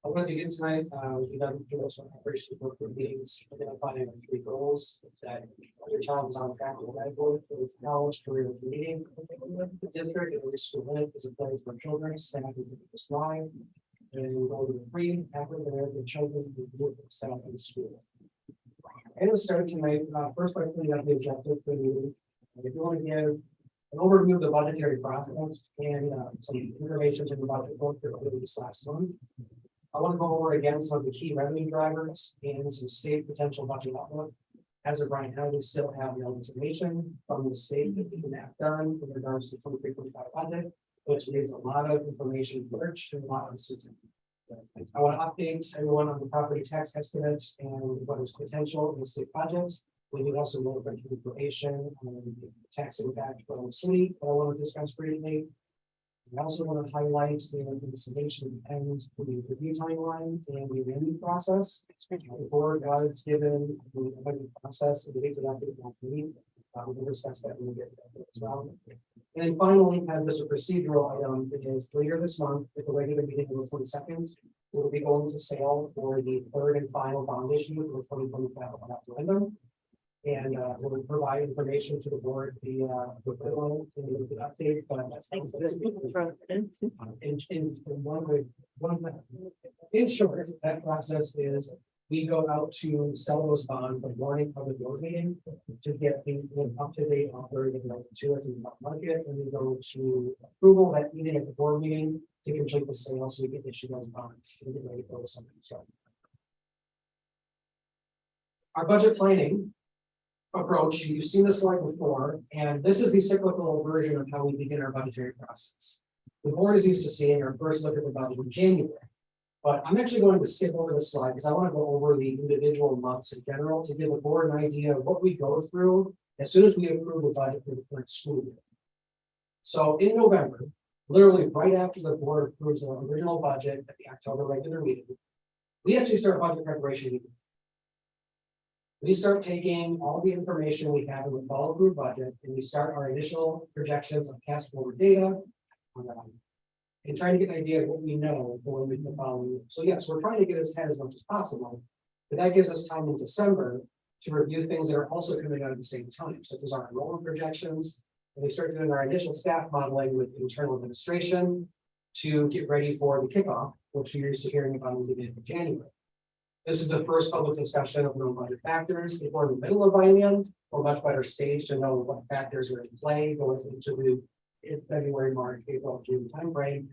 I want to begin tonight, we've done some operation work with meetings, identifying our 3 goals. It's that your child is on track with that goal, it's knowledge, career, meeting. The district and the school limit is a place for children, staff, and this line. And we go to the 3, after the children will be set up in the school. And we'll start tonight, first by putting out the objective for the meeting. If you want to give an overview of the budgetary process and some information in the budget book that we released last month. I want to go over again some of the key revenue drivers and some state potential budget outlook. As of right now, we still have no information from the state that we can have done in regards to 23-25 budget, which leaves a lot of information rich and a lot of uncertainty. I want to update everyone on the property tax estimates and what is potential in the state budgets. We need also more information on the tax impact from the city that I want to discuss briefly. I also want to highlight the installation and the review timeline and the amendment process. The board has given the amendment process and the date that we will discuss that when we get there as well. And then finally, have this a procedural item that is later this month at the regular meeting on the 22nd. We'll be going to sale for the 3rd and final bond issue for 2025 referendum. And we'll provide information to the board via the update. In short, that process is we go out to sell those bonds the morning of the board meeting to get the up-to-date offer to it in the market, and we go to approval that meeting at the board meeting to complete the sale so we can issue those bonds and get ready for something. Our budget planning approach, you've seen this slide before, and this is the cyclical version of how we begin our budgetary process. The board is used to seeing our first look at the budget in January, but I'm actually going to skip over this slide because I want to go over the individual months in general to give the board an idea of what we go through as soon as we approve the budget for the current school year. So in November, literally right after the board approves the original budget at the October regular meeting, we actually start budget preparation. We start taking all the information we have in the fall approved budget and we start our initial projections of cash forward data. And trying to get an idea of what we know for the following year. So yes, we're trying to get as ahead as much as possible, but that gives us time in December to review things that are also coming out at the same time, such as our enrollment projections. And we start doing our initial staff modeling with internal administration to get ready for the kickoff, which you're used to hearing about in the beginning of January. This is the first public discussion of known budget factors. If we're in the middle of biennium, we're much better staged to know what factors are in play going into the February, March, April, June timeframe.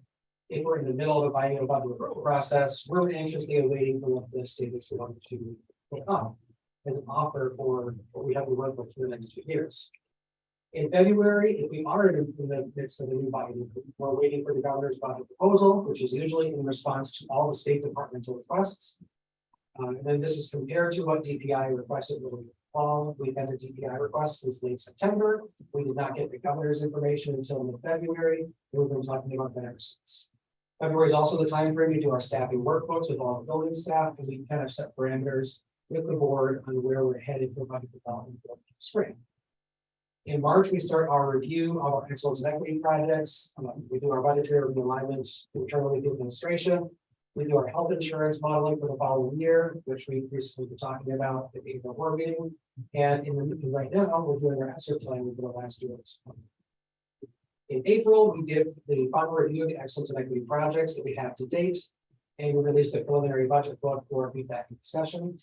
If we're in the middle of a biennial budget approval process, we're anxiously awaiting for what the state is going to put up as an offer for what we have to work with for the next 2 years. In February, if we are in the midst of a new biennium, we're waiting for the governor's budget proposal, which is usually in response to all the state departmental requests. And then this is compared to what DPI requested in the fall. We've had a DPI request since late September. We did not get the governor's information until mid-February. We've been talking about that ever since. February is also the time frame we do our staffing workbooks with all the building staff, because we kind of set parameters with the board on where we're headed for budget development for the spring. In March, we start our review of our excellence and equity projects. We do our budgetary realignment internally with the administration. We do our health insurance modeling for the following year, which we recently were talking about at the April board meeting. And right now, we're doing our ESSER plan for the last year. In April, we did the final review of the excellence and equity projects that we have to date, and we released a preliminary budget book for feedback and discussion.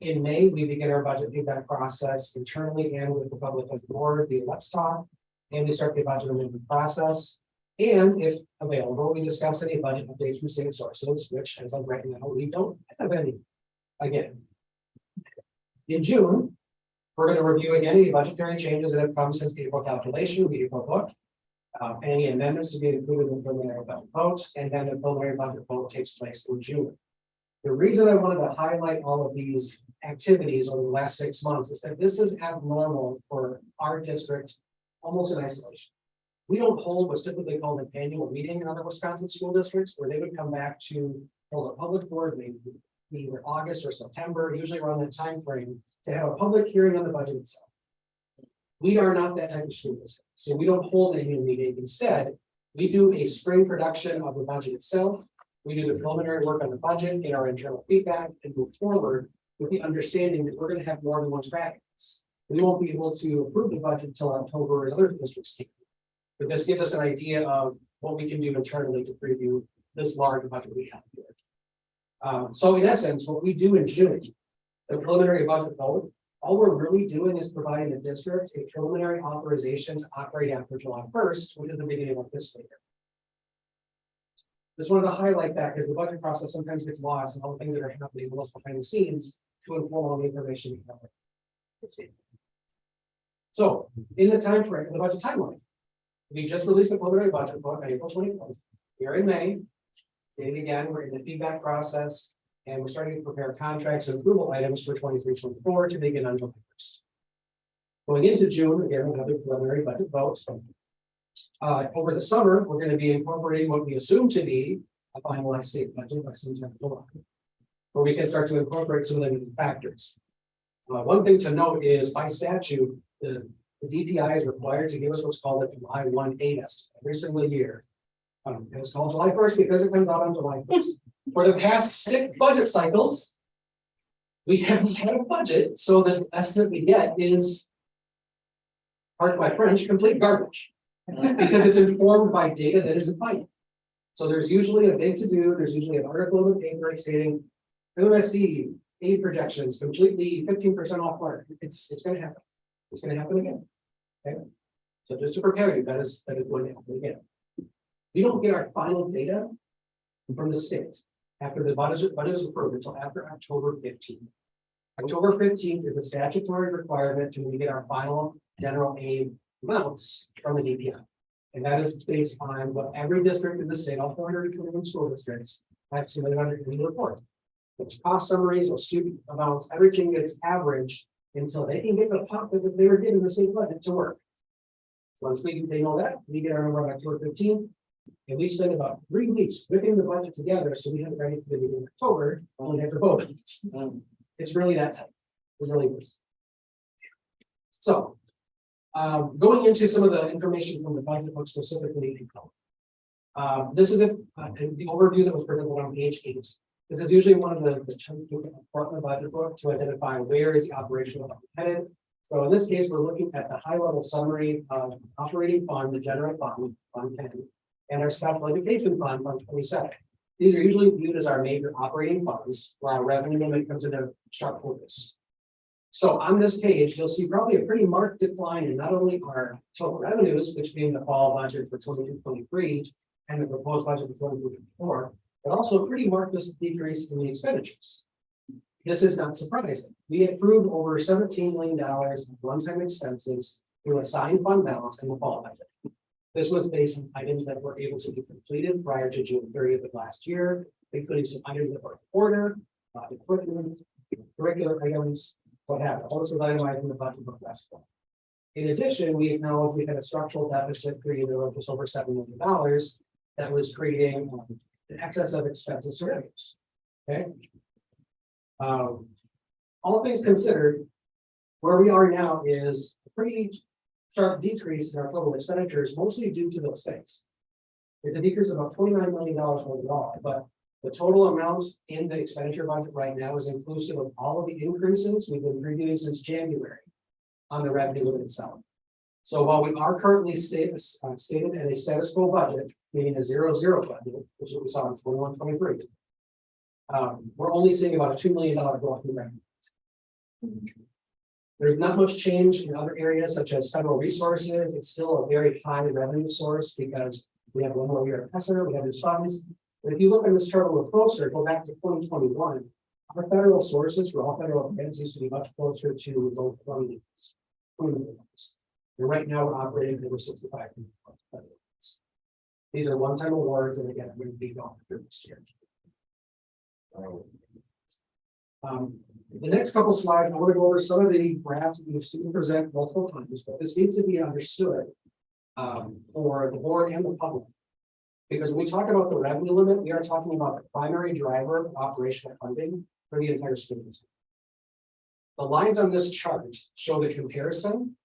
In May, we begin our budget feedback process internally and with the public as the board, the Let's Talk, and we start the budget amendment process. And if available, we discuss any budget updates from state sources, which as of right now, we don't have any. Again. In June, we're going to review again any budgetary changes that have come since the April calculation, the April book. Any amendments to be included in the preliminary budget votes, and then the preliminary budget vote takes place in June. The reason I wanted to highlight all of these activities over the last 6 months is that this is abnormal for our district, almost in isolation. We don't hold what's typically called an annual meeting in other Wisconsin school districts, where they would come back to hold a public board meeting, either August or September, usually around that time frame, to have a public hearing on the budget itself. We are not that type of school district, so we don't hold an annual meeting. Instead, we do a spring production of the budget itself. We do the preliminary work on the budget, get our internal feedback, and move forward with the understanding that we're going to have more than one practice. We won't be able to approve the budget until October as other districts can. But this gives us an idea of what we can do internally to preview this large budget we have here. So in essence, what we do in June, the preliminary budget vote, all we're really doing is providing the district a preliminary authorization to operate after July 1st, which is the beginning of fiscal year. Just wanted to highlight that because the budget process sometimes gets lost and all the things that are happening behind the scenes to inform all the information we have. So in the time frame, the budget timeline, we just released a preliminary budget book on April 24th. Here in May, and again, we're in the feedback process and we're starting to prepare contracts and approval items for 23-24 to begin on July 1st. Going into June, again, another preliminary budget votes. Over the summer, we're going to be incorporating what we assume to be a finalized state budget by sometime in July, where we can start to incorporate some of the factors. One thing to note is by statute, the DPI is required to give us what's called a July 1 estimate every single year. It's called July 1st because it comes out on July 1st. For the past 6 budget cycles, we haven't had a budget, so the estimate we get is, pardon my French, complete garbage. Because it's informed by data that isn't final. So there's usually a big to do, there's usually an article in the paper stating MSD aid projections completely 15% off mark. It's going to happen. It's going to happen again. Okay. So just to prepare you, that is going to happen again. We don't get our final data from the state after the budget is approved until after October 15th. October 15th is a statutory requirement to get our final general aid amounts from the DPI. And that is based on what every district in the state, all 421 school districts, have submitted under the report. Which cost summaries or student amounts, everything gets averaged until they can get the pot that they were given the state budget to work. Once they know that, we get our number on October 15th, and we spend about 3 weeks whipping the budget together so we have it ready for the beginning of October, only have to vote. It's really that tight. It really is. So going into some of the information from the budget book specifically, this is the overview that was presented on page 8. This is usually one of the chunky part of the budget book to identify where is the operational budget headed. So in this case, we're looking at the high-level summary of operating fund, the general fund, Fund 10, and our special education fund, Fund 27. These are usually viewed as our major operating funds, while revenue limit comes into sharp focus. So on this page, you'll see probably a pretty marked decline in not only our total revenues, which being the fall budget for 22-23 and the proposed budget for 2024, but also a pretty marked decrease in the expenditures. This is not surprising. We approved over $17 million of one-time expenses through assigned fund balance in the fall budget. This was based on items that were able to be completed prior to June 30th of last year, including some items that were in order, equipment, curricular items, what have you, also itemized in the budget book last fall. In addition, we acknowledge we had a structural deficit created of just over $7 million that was creating an excess of expenses to revenues. Okay. All things considered, where we are now is a pretty sharp decrease in our total expenditures, mostly due to those things. It's a decrease of about $29 million overall, but the total amount in the expenditure budget right now is inclusive of all of the increases we've been previewing since January on the revenue limit itself. So while we are currently stated at a status quo budget, meaning a 0-0 budget, which is what we saw in 21-23, we're only seeing about a $2 million growth in revenue. There's not much change in other areas such as federal resources. It's still a very high revenue source because we have one more year of PESER, we have these funds. But if you look at this chart a little closer, go back to 2021, our federal sources for all federal grants used to be much closer to low 20s. And right now we're operating over 65. These are one-time awards, and again, we're going to be going through this year. The next couple slides, I want to go over some of the graphs we've seen present multiple times, but this needs to be understood for the board and the public. Because when we talk about the revenue limit, we are talking about the primary driver of operational funding for the entire school district. The lines on this chart show the comparison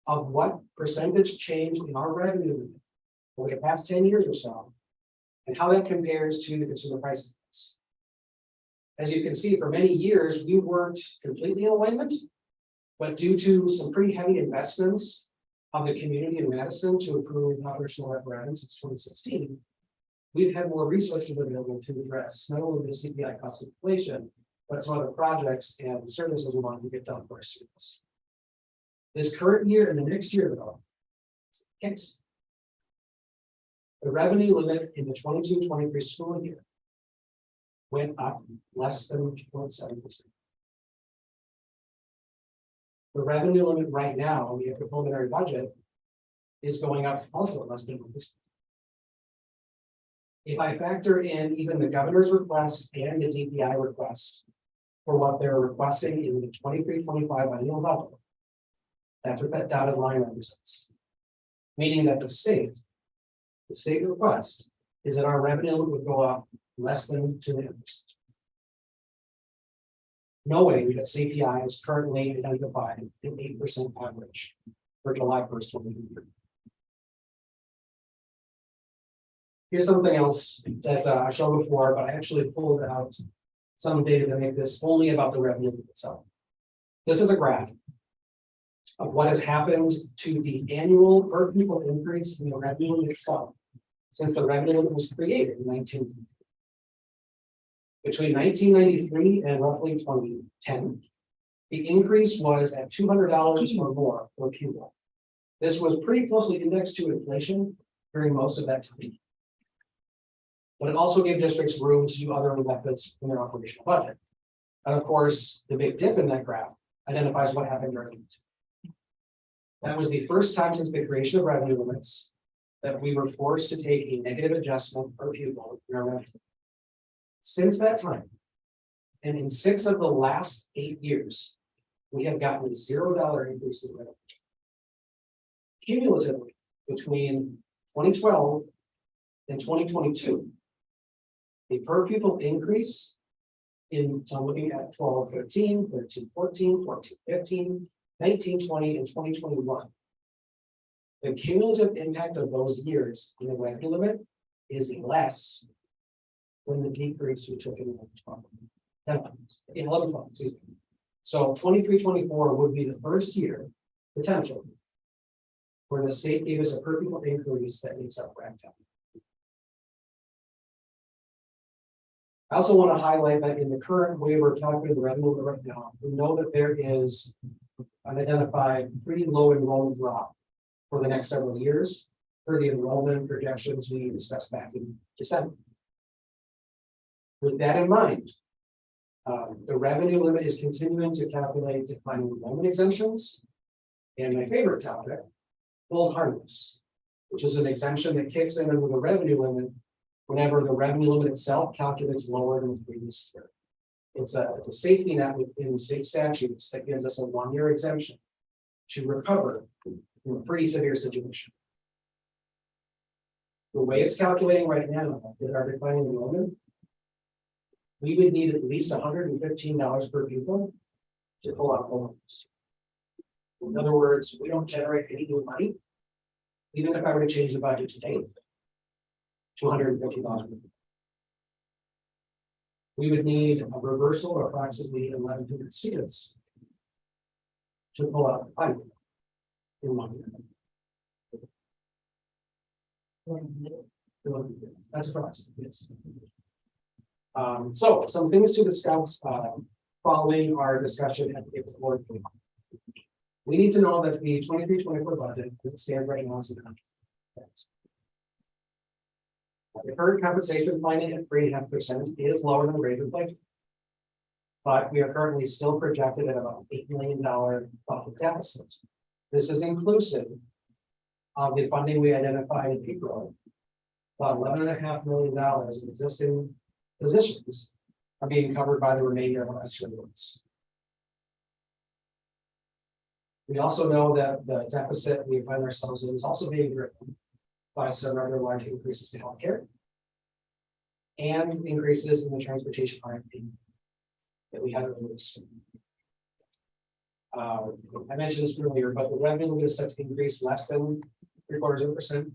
of what percentage change in our revenue limit over the past 10 years or so, and how that compares to the consumer price index. As you can see, for many years, we weren't completely in alignment, but due to some pretty heavy investments of the community in Madison to improve operational apparatus since 2016, we've had more resources available to address not only the CPI cost of inflation, but some other projects and services we want to get done for our students. This current year and the next year, though, yes, the revenue limit in the 22-23 school year went up less than 2.7%. The revenue limit right now, the preliminary budget, is going up also less than 1%. If I factor in even the governor's request and the DPI request for what they're requesting in the 23-25 annual budget, that's what that dotted line represents. Meaning that the state request is that our revenue would go up less than 2%. No way that CPI is currently identified an 8% average for July 1st, 2023. Here's something else that I showed before, but I actually pulled out some data to make this only about the revenue itself. This is a graph of what has happened to the annual per pupil increase in the revenue itself since the revenue was created in 1990. Between 1993 and roughly 2010, the increase was at $200 or more per pupil. This was pretty closely indexed to inflation during most of that time. But it also gave districts room to do other methods in their operational budget. And of course, the big dip in that graph identifies what happened during it. That was the first time since the creation of revenue limits that we were forced to take a negative adjustment per pupil in our revenue. Since that time, and in 6 of the last 8 years, we have gotten a $0 increase in revenue. Cumulatively, between 2012 and 2022, the per pupil increase in, so I'm looking at 12, 13, 13, 14, 14, 15, 19, 20, and 2021. The cumulative impact of those years in the revenue limit is less than the decrease we took in 11 funds. So 23-24 would be the first year, potentially, where the state gave us a per pupil increase that makes up ragtime. I also want to highlight that in the current way we're calculating the revenue right now, we know that there is an identified pretty low enrollment drop for the next several years for the enrollment projections we discussed back in December. With that in mind, the revenue limit is continuing to calculate declining enrollment exemptions. And my favorite topic, hold harmless, which is an exemption that kicks in under the revenue limit whenever the revenue limit itself calculates lower than the previous year. It's a safety net within state statutes that gives us a 1-year exemption to recover from a pretty severe situation. The way it's calculating right now, with our declining enrollment, we would need at least $115 per pupil to pull out loans. In other words, we don't generate any new money, even if I were to change the budget today to $150. We would need a reversal of approximately 1,100 students to pull out funding in 1 year. That's approximately, yes. So some things to discuss following our discussion at the board meeting. We need to know that the 23-24 budget as it stands right now is the current compensation planning at 3.5% is lower than the rate of inflation. But we are currently still projected at about $8 million budget deficit. This is inclusive of the funding we identified in April. About $11.5 million in existing positions are being covered by the remainder of our escrow loans. We also know that the deficit we find ourselves in is also being driven by some rather large increases to healthcare and increases in the transportation RFP that we haven't released. I mentioned this earlier, but the revenue is set to increase less than 0.75%,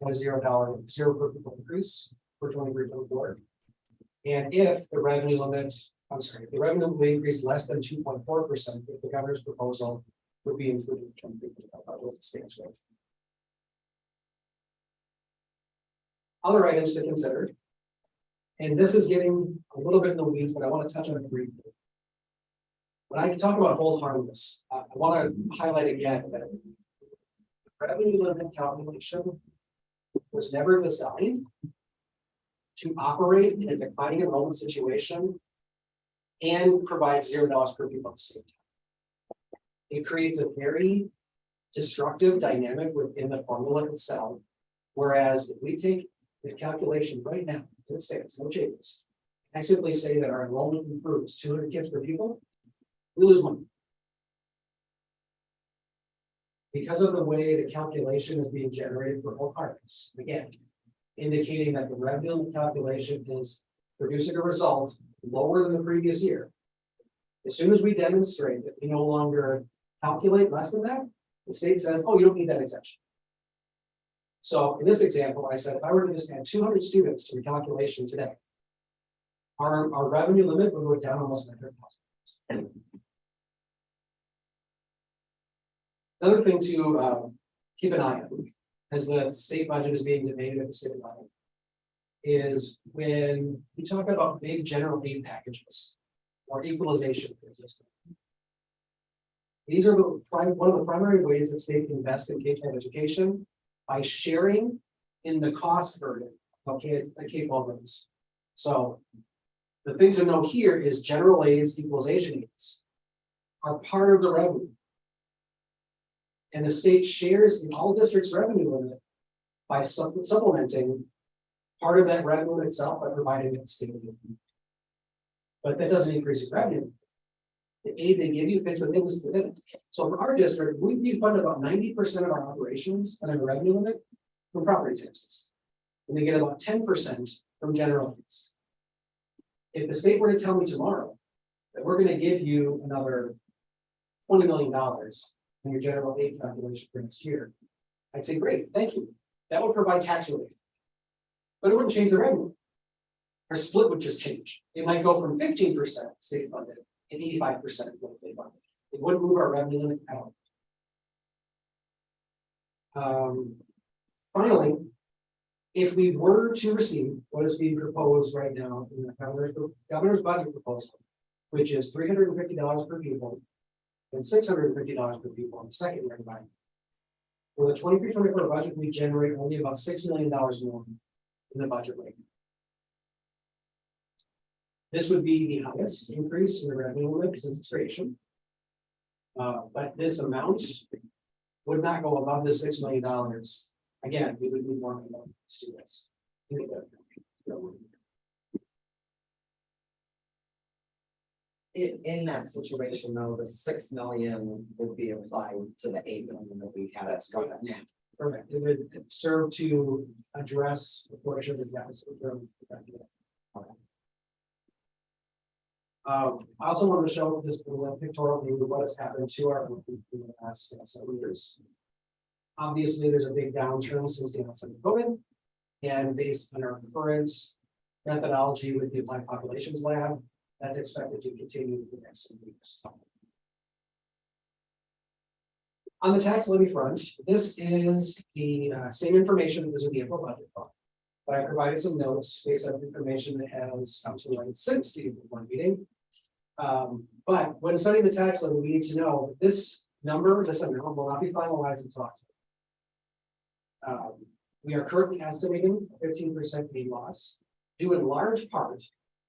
$0 per pupil increase for 23-24. And if the revenue limit, the revenue will increase less than 2.4% if the governor's proposal would be included in what it stands with. Other items to consider, and this is getting a little bit in the weeds, but I want to touch on it briefly. When I talk about hold harmless, I want to highlight again that the revenue limit calculation was never designed to operate in a declining enrollment situation and provide $0 per pupil at the same time. It creates a very destructive dynamic within the formula itself. Whereas if we take the calculation right now, let's say it's no changes. I simply say that our enrollment improves 200 kids per pupil, we lose money. Because of the way the calculation is being generated for all parties, again, indicating that the revenue calculation is producing a result lower than the previous year. As soon as we demonstrate that we no longer calculate less than that, the state says, oh, you don't need that exemption. So in this example, I said, if I were to just add 200 students to the calculation today, our revenue limit would go down almost $100,000. Another thing to keep an eye on as the state budget is being debated at the state level is when we talk about big general aid packages or equalization, for instance. These are one of the primary ways that state invests in K-12 education by sharing in the cost burden of K-12 rates. So the thing to know here is general aids, equalization aids are part of the revenue. And the state shares in all districts' revenue limit by supplementing part of that revenue itself by providing it state aid. But that doesn't increase your revenue. The aid they give you fits within this limit. So for our district, we fund about 90% of our operations under the revenue limit from property taxes. And we get about 10% from general aids. If the state were to tell me tomorrow that we're going to give you another $20 million in your general aid calculation for next year, I'd say, great, thank you. That would provide tax relief. But it wouldn't change the revenue. Our split would just change. It might go from 15% state funded and 85% locally funded. It wouldn't move our revenue limit out. Finally, If we were to receive what is being proposed right now in the governor's budget proposal, which is $350 per pupil and $650 per pupil in second year combined. For the 23-24 budget, we generate only about $6 million more in the budget rate. This would be the highest increase in the revenue limit since its creation. But this amount would not go above the $6 million. Again, we would need more students. In that situation, though, the 6 million would be applied to the 8 million that we have. That's correct. Correct. It would serve to address a portion of the deficit. I also want to show this pictorial view of what has happened to our in the past several years. Obviously, there's a big downturn since the onset of COVID, and based on our current methodology with the Applied Populations Lab, that's expected to continue for the next several years. On the tax levy front, this is the same information as the April budget fund, but I provided some notes based on information that has come to light since the April board meeting. But when studying the tax levy, we need to know that this number, this amount will not be finalized until October. We are currently estimating a 15% fee loss, due in large part.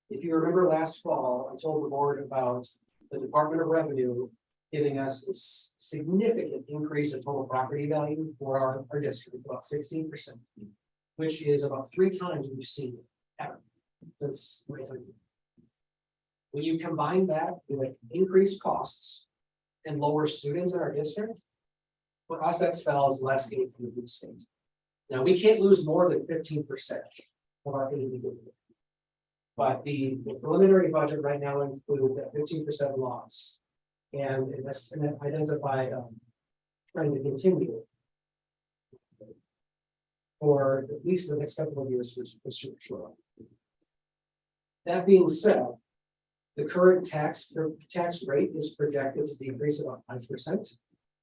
If you remember last fall, I told the board about the Department of Revenue giving us a significant increase in total property value for our district, about 16%, which is about 3 times what we've seen ever. That's when you combine that with increased costs and lower students in our district, for us that spells less aid from the state. Now, we can't lose more than 15% of our aid. But the preliminary budget right now includes that 15% loss. And that's going to identify trying to continue for at least the next couple of years for sure. That being said, the current tax rate is projected to decrease about 5%,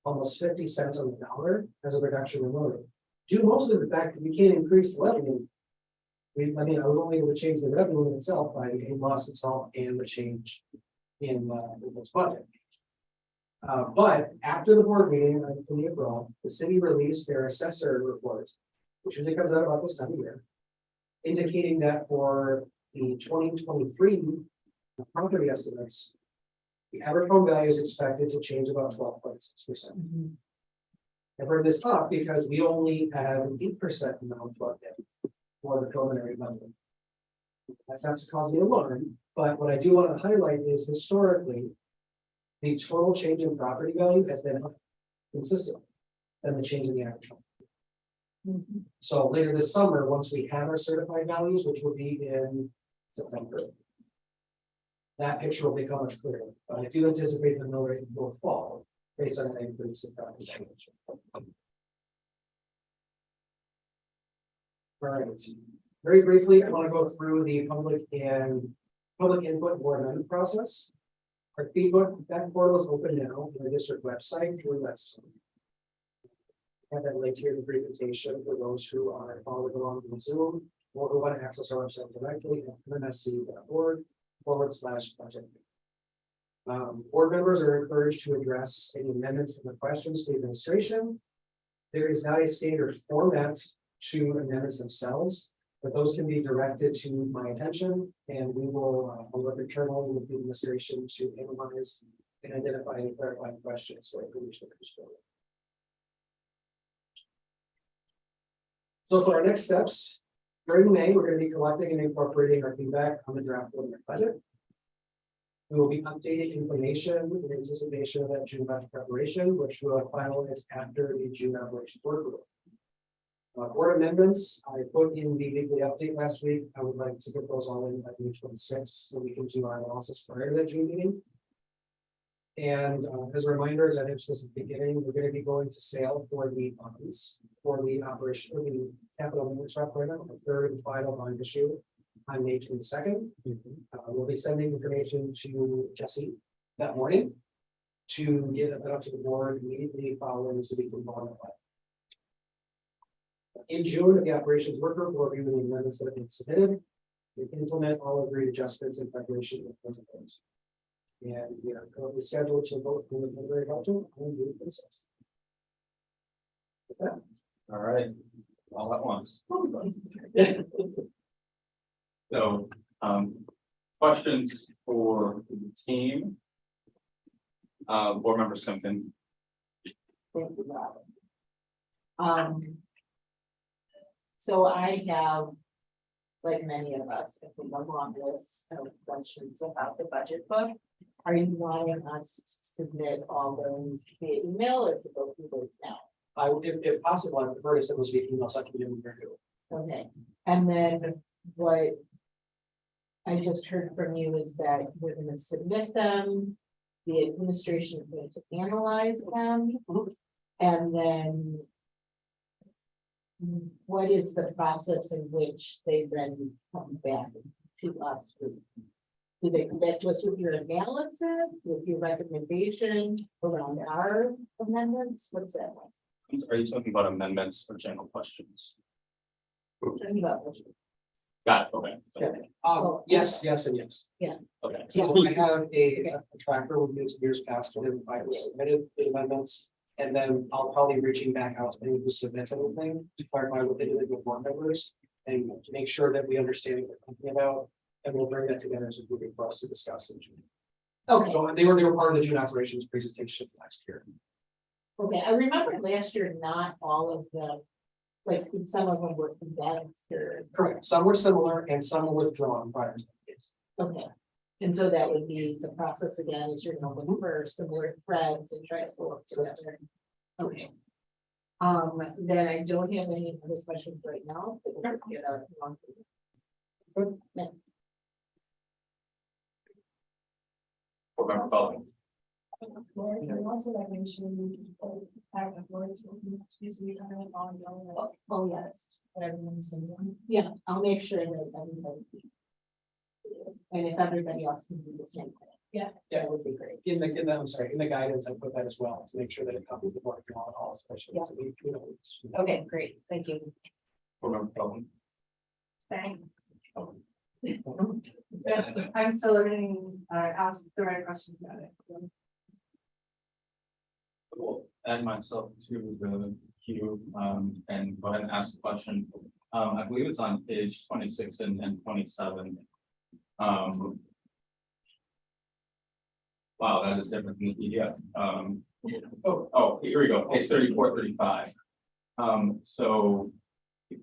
almost 50 cents on the dollar as a reduction in loading. Due mostly to the fact that we can't increase the revenue. I mean, I was only able to change the revenue in itself by the loss itself and the change in this budget. But after the board meeting in April, the city released their assessor report, which usually comes out about this time of year, indicating that for the 2023 property estimates, the average home value is expected to change about 12.6%. I bring this up because we only have an 8% amount plugged in for the preliminary budget. That's not to cause me alarm, but what I do want to highlight is historically, the total change in property value has been consistent than the change in the average home. So later this summer, once we have our certified values, which will be in September, that picture will become much clearer. But I do anticipate the mill rate will fall based on an increase in property value. All right. Very briefly, I want to go through the public input board amendment process. Our feedback, that portal is open now in the district website through Let's. Have that linked here in the presentation for those who are following along on Zoom or who want to access our website directly at mmsc.org/budget. Board members are encouraged to address any amendments and questions to the administration. There is not a standard format to amendments themselves, but those can be directed to my attention, and we will work internally with the administration to analyze and identify any clarifying questions for information. So for our next steps, during May, we're going to be collecting and incorporating our feedback on the draft budget. We will be updating information in anticipation of that June budget preparation, which will finalize after the June operations board group. Board amendments, I put in the weekly update last week. I would like to get those all in by June 26th so we can do our analysis prior to that June meeting. And as a reminder, as I mentioned at the beginning, we're going to be going to sale for the bonds for the operation of the capital maintenance program, the third and final bond issue on May 22nd. We'll be sending information to Jesse that morning to get that up to the board immediately following so we can vote on it. In June, the operations work group will review the amendments that have been submitted. We implement all agreed adjustments in preparation of the proposed. And we are currently scheduled to vote for the preliminary budget on June 6th. All right, all at once. So, questions for the team? Board member Simpson. Thank you, Robin. So I have, like many of us, I think a long list of questions about the budget book. Are you wanting us to submit all those via email or to go through those now? I would, if possible, I prefer to send those via email so I can get them here too. Okay, and then what I just heard from you is that we're gonna submit them. The administration is going to analyze them. And then what is the process in which they then come back to us? Do they come back to us with your analysis, with your recommendation around our amendments? What's that like? Are you talking about amendments or general questions? Talking about budget. Got it, okay. Yes, and yes. Okay. So I have a tracker with years past, when I was submitted the amendments. And then I'll probably reaching back out to anyone who submits anything to clarify with individual board members. And to make sure that we understand what we're thinking about, and we'll bring that together as a group for us to discuss in June. Okay, So they were part of the June operations presentation last year. okay, I remember last year, not all of them, like some of them were condensed or, Correct. Some were similar and some were withdrawn prior to this. okay. And so that would be the process again, is you're gonna look for similar threads and try to work together. Okay. Then I don't have any other questions right now. But we're gonna get out of one. Board member Feldman. Oh, yes. Everyone's in one. Yeah, I'll make sure that everybody. And if everybody else can do the same thing. Yeah, that would be great. In the guidance, I put that as well to make sure that it covers the board and all especially. Yeah. So we, you know, Okay, great, thank you. Board member Feldman. Thanks. I'm still learning, ask the right questions about it. So. We'll add myself to the queue, and go ahead and ask the question. I believe it's on page 26 and 27. Wow, that is different from the PDF. Oh, here we go, page 34, 35. So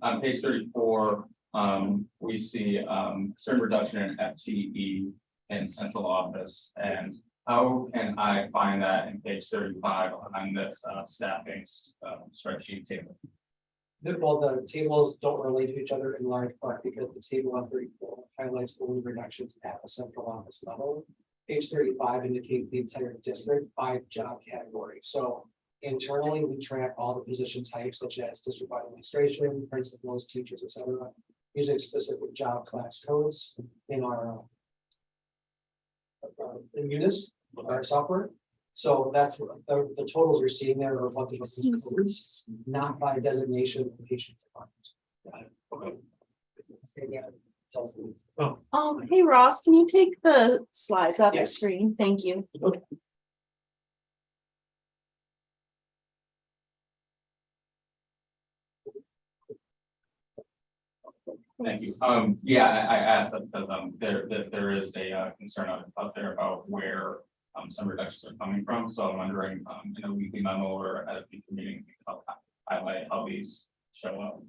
on page 34, we see certain reduction in FTE in central office, and how can I find that in page 35 on this staffing spreadsheet table? Well, the tables don't relate to each other in large part because the table on 34 highlights only reductions at the central office level. Page 35 indicates the entire district by job category. So internally, we track all the position types such as district-wide administration, principals, teachers, etc., using specific job class codes in our in Munis, our software. So that's what the totals you're seeing there are reflected in these codes, not by designation of patient department. Hey Ross, can you take the slides off the Yes. screen? Thank you. Thank you. Yeah, I asked that because there is a concern out there about where some reductions are coming from. So I'm wondering in a weekly memo or at a future meeting, how highlight how these show up.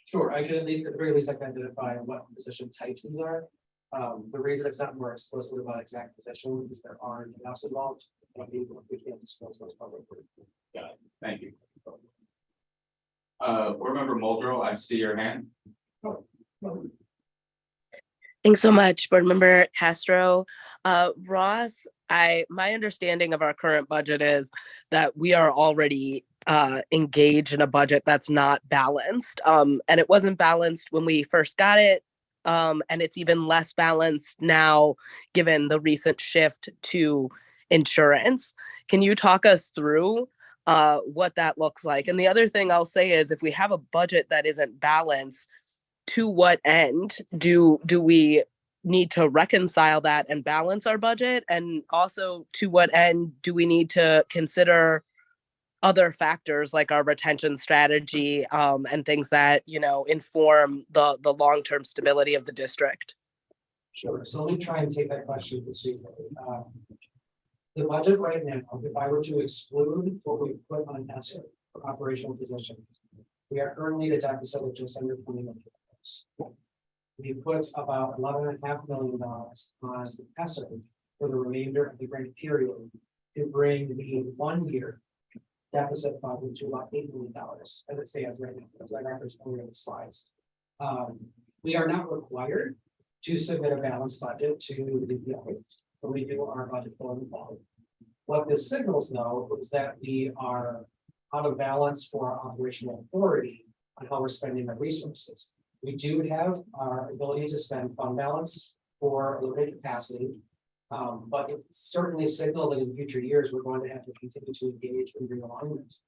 Sure, I can at the very least I can identify what position types these are. The reason it's not more explicit about exact position is there are anything else involved. We can't disclose those publicly. Got it. Thank you. Board member Muldrow, I see your hand. Thanks so much, Board Member Castro. Ross, my understanding of our current budget is that we are already engaged in a budget that's not balanced. And it wasn't balanced when we first got it. And it's even less balanced now, given the recent shift to insurance. Can you talk us through what that looks like. And the other thing I'll say is if we have a budget that isn't balanced, to what end do we need to reconcile that and balance our budget? And also to what end do we need to consider other factors like our retention strategy and things that, you know, inform the long-term stability of the district? Sure, so let me try and take that question to see. The budget right now, if I were to exclude what we put on ESSER for operational positions, we are currently at a deficit of just under $20 million. We put about $11.5 million on ESSER for the remainder of the grant period to bring the 1 year deficit budget to about $8 million as it stands right now, as I referenced earlier in the slides. We are not required to submit a balanced budget to the DPI when we do our budget going forward. What this signals though is that we are out of balance for our operational authority on how we're spending our resources. We do have our ability to spend fund balance for limited capacity, but it's certainly a signal that in future years we're going to have to continue to engage in realignment.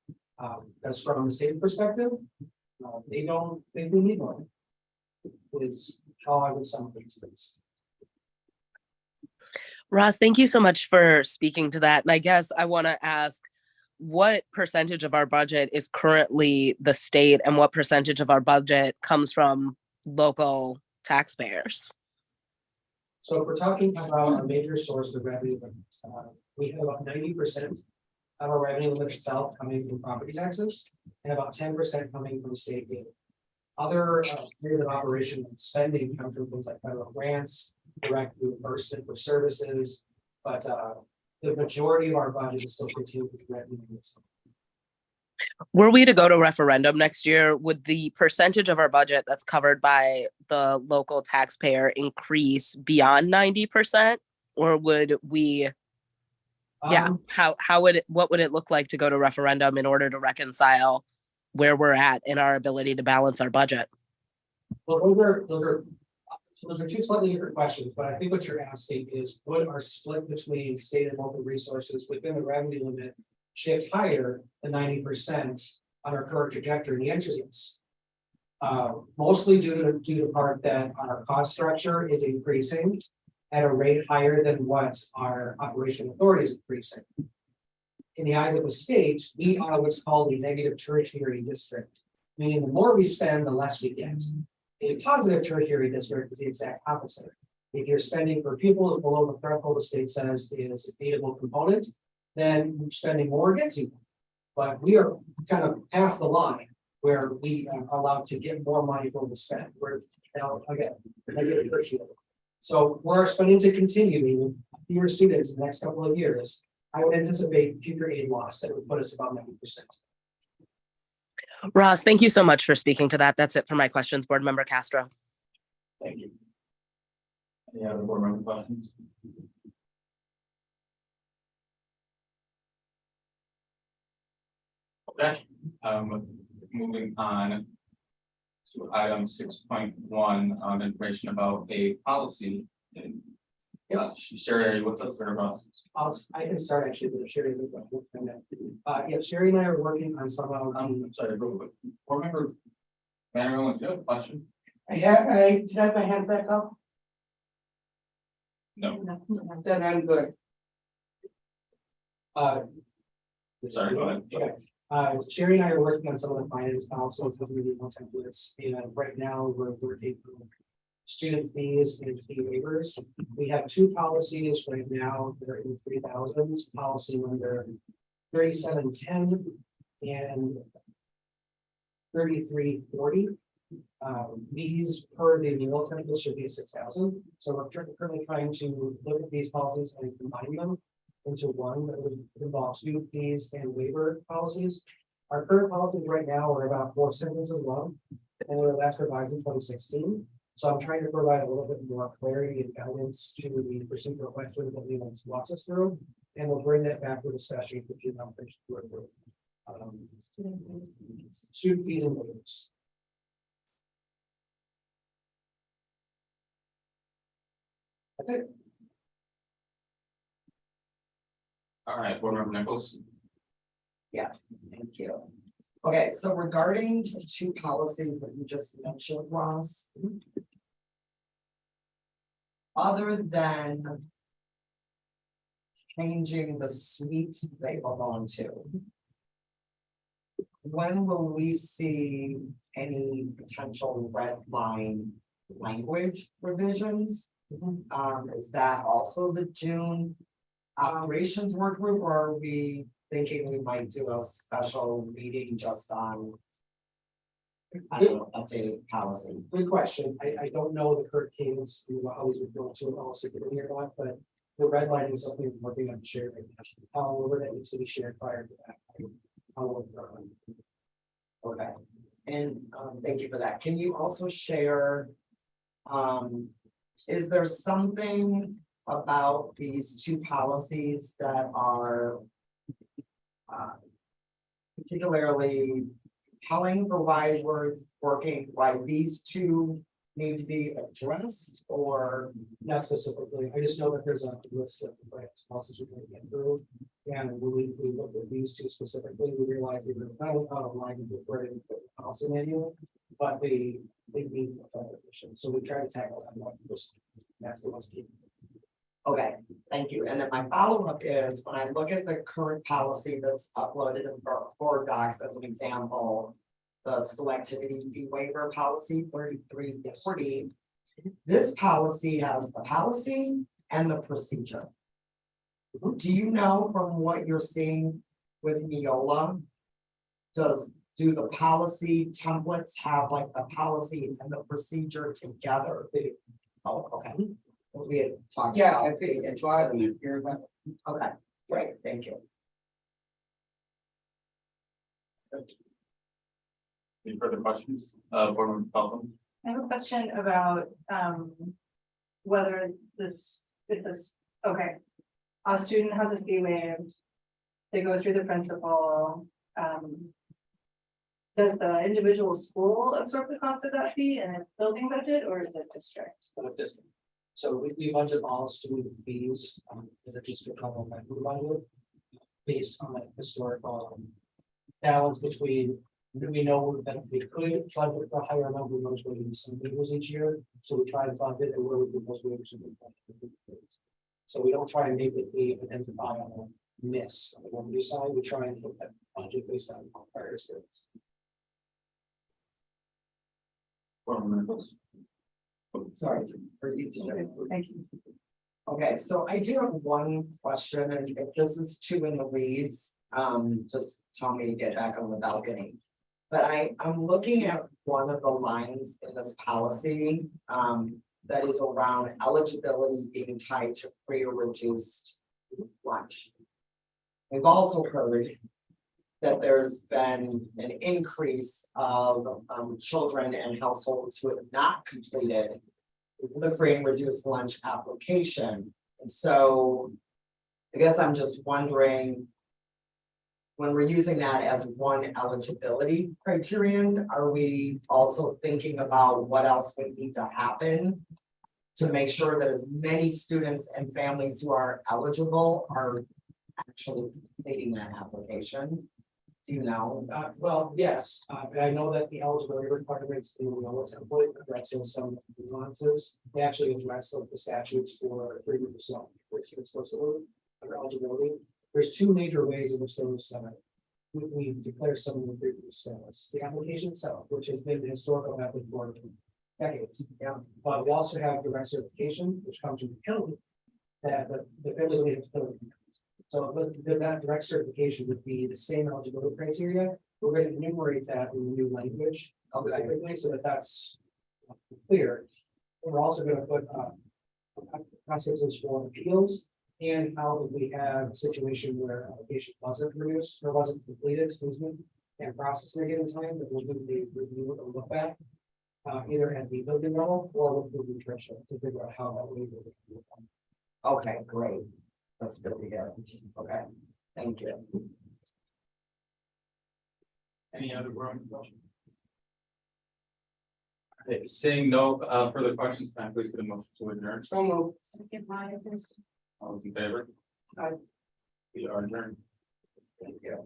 Because from the state perspective, they don't think we need one. Is how I would sum these things. Ross, thank you so much for speaking to that. And I guess I want to ask, what percentage of our budget is currently the state and what percentage of our budget comes from local taxpayers? So if we're talking about a major source of revenue, we have about 90% of our revenue limit itself coming from property taxes and about 10% coming from state aid. Other areas of operation and spending come from things like federal grants, direct reimbursement for services, but the majority of our budget is still continuing to revenue. Were we to go to referendum next year, would the percentage of our budget that's covered by the local taxpayer increase beyond 90%? Or would we, what would it look like to go to referendum in order to reconcile where we're at in our ability to balance our budget? Well, those are two slightly different questions, but I think what you're asking is, would our split between state and local resources within the revenue limit shift higher than 90% on our current trajectory? The answer is yes. Mostly due to the part that our cost structure is increasing at a rate higher than what our operational authority is increasing. In the eyes of the state, we are what's called a negative tertiary district, meaning the more we spend, the less we get. A positive tertiary district is the exact opposite. If you're spending for pupils below the threshold the state says is a aidable component, then spending more gets you. But we are kind of past the line where we are allowed to get more money for the spend. We're now again negative tertiary. So for our spending to continue, meaning fewer students in the next couple of years, I would anticipate future aid loss that would put us about 90%. Ross, thank you so much for speaking to that. That's it for my questions, Board Member Castro. Thank you. Any other board member questions? Okay, moving on to item 6.1, information about a policy. And Sherry, are you with us or about? I can start actually with Sherry. Yeah, Sherry and I are working on some of. I'm sorry, real quick. Board member, Manuel, do you have a question? Did I have my hand back up? No. Then I'm good. Sorry, go ahead. Okay. Sherry and I are working on some of the finance policies with the templates, and right now we're working on student fees and fee waivers. We have two policies right now that are in the 3000s, policy number 3710 and 3340. These per the renewal template should be 6,000. So we're currently trying to look at these policies and combine them into one that would involve student fees and waiver policies. Our current policies right now are about 4 sentences long, and they were last revised in 2016. So I'm trying to provide a little bit more clarity and guidance to the procedural questions that Leland walks us through, and we'll bring that back for discussion if you don't finish the work. Student fees and waivers. That's it. All right, board member Nichols. Yes, thank you. Okay, so regarding the two policies that you just mentioned, Ross. Other than changing the suite they belong to. When will we see any potential red line language revisions? Is that also the June operations work group, or are we thinking we might do a special meeting just on? I don't know, updated policy? Good question. I don't know the current cadence, we will always refer to it also here, but the red line is something we're working on to share. However, that needs to be shared prior to that. Okay, and thank you for that. Can you also share? Is there something about these two policies that are particularly telling for why we're working, why these two need to be addressed, or? Not specifically, I just know that there's a list of policies we're going to get through. And when we looked at these two specifically, we realized they were not only out of line with where the policy manual, but they need a definition. So we try to tackle that one first. That's the most key. Okay, thank you. And then my follow-up is, when I look at the current policy that's uploaded in Board Docs as an example. The school activity fee waiver policy 3340. This policy has the policy and the procedure. Do you know from what you're seeing with Neola? Do the policy templates have like the policy and the procedure together? Oh, okay. Because we had talked Yeah, about. I think being it's why interested in- we hear that. Okay, great, thank you. Any further questions? Board Member Pelton? I have a question about, whether okay. A student has a fee waived. They go through the principal, does the individual school absorb the cost of that fee and its building budget, or is it district? Of district. So we budget all student fees, as a district level budget. Based on the historical balance between, we know that we could budget the higher number of those waivers some waivers each year, so we try to fund it and where we put those waivers. So we don't try and make it be identify on a miss on the revenue side, we try and put that budget based on prior experience. Board Member Nichols? Sorry for you to. Thank you. Okay, so I do have one question, and if this is too in the weeds, just tell me to get back on the balcony. But I'm looking at one of the lines in this policy, that is around eligibility being tied to free or reduced lunch. We've also heard that there's been an increase of children and households who have not completed the free and reduced lunch application. And so I guess I'm just wondering, when we're using that as one eligibility criterion, are we also thinking about what else would need to happen to make sure that as many students and families who are eligible are actually completing that application? Do you know? Well, yes, I know that the eligibility requirements in the Neola template addresses some nuances. They actually address the statutes for 30% explicitly under eligibility. There's two major ways in which those we declare some of the previous status. The application itself, which has been the historical method for decades. Yeah. But we also have direct certification, which comes from the county, that the family only have to fill it. So that direct certification would be the same eligibility criteria. We're going to enumerate that in the new language. Specifically, so that's clear. We're also going to put processes for appeals. And how if we have a situation where application wasn't produced or wasn't completed, excuse me, and processed in a given time, that we'll do the review or look back. Either at the building level or with the threshold to figure out how that will be. Okay, great. That's good to hear. Okay, thank you. Any other board member questions? Okay, seeing no further questions, can I please get a motion to adjourn? So moved. All those in favor? Aye. We are adjourned. Thank you.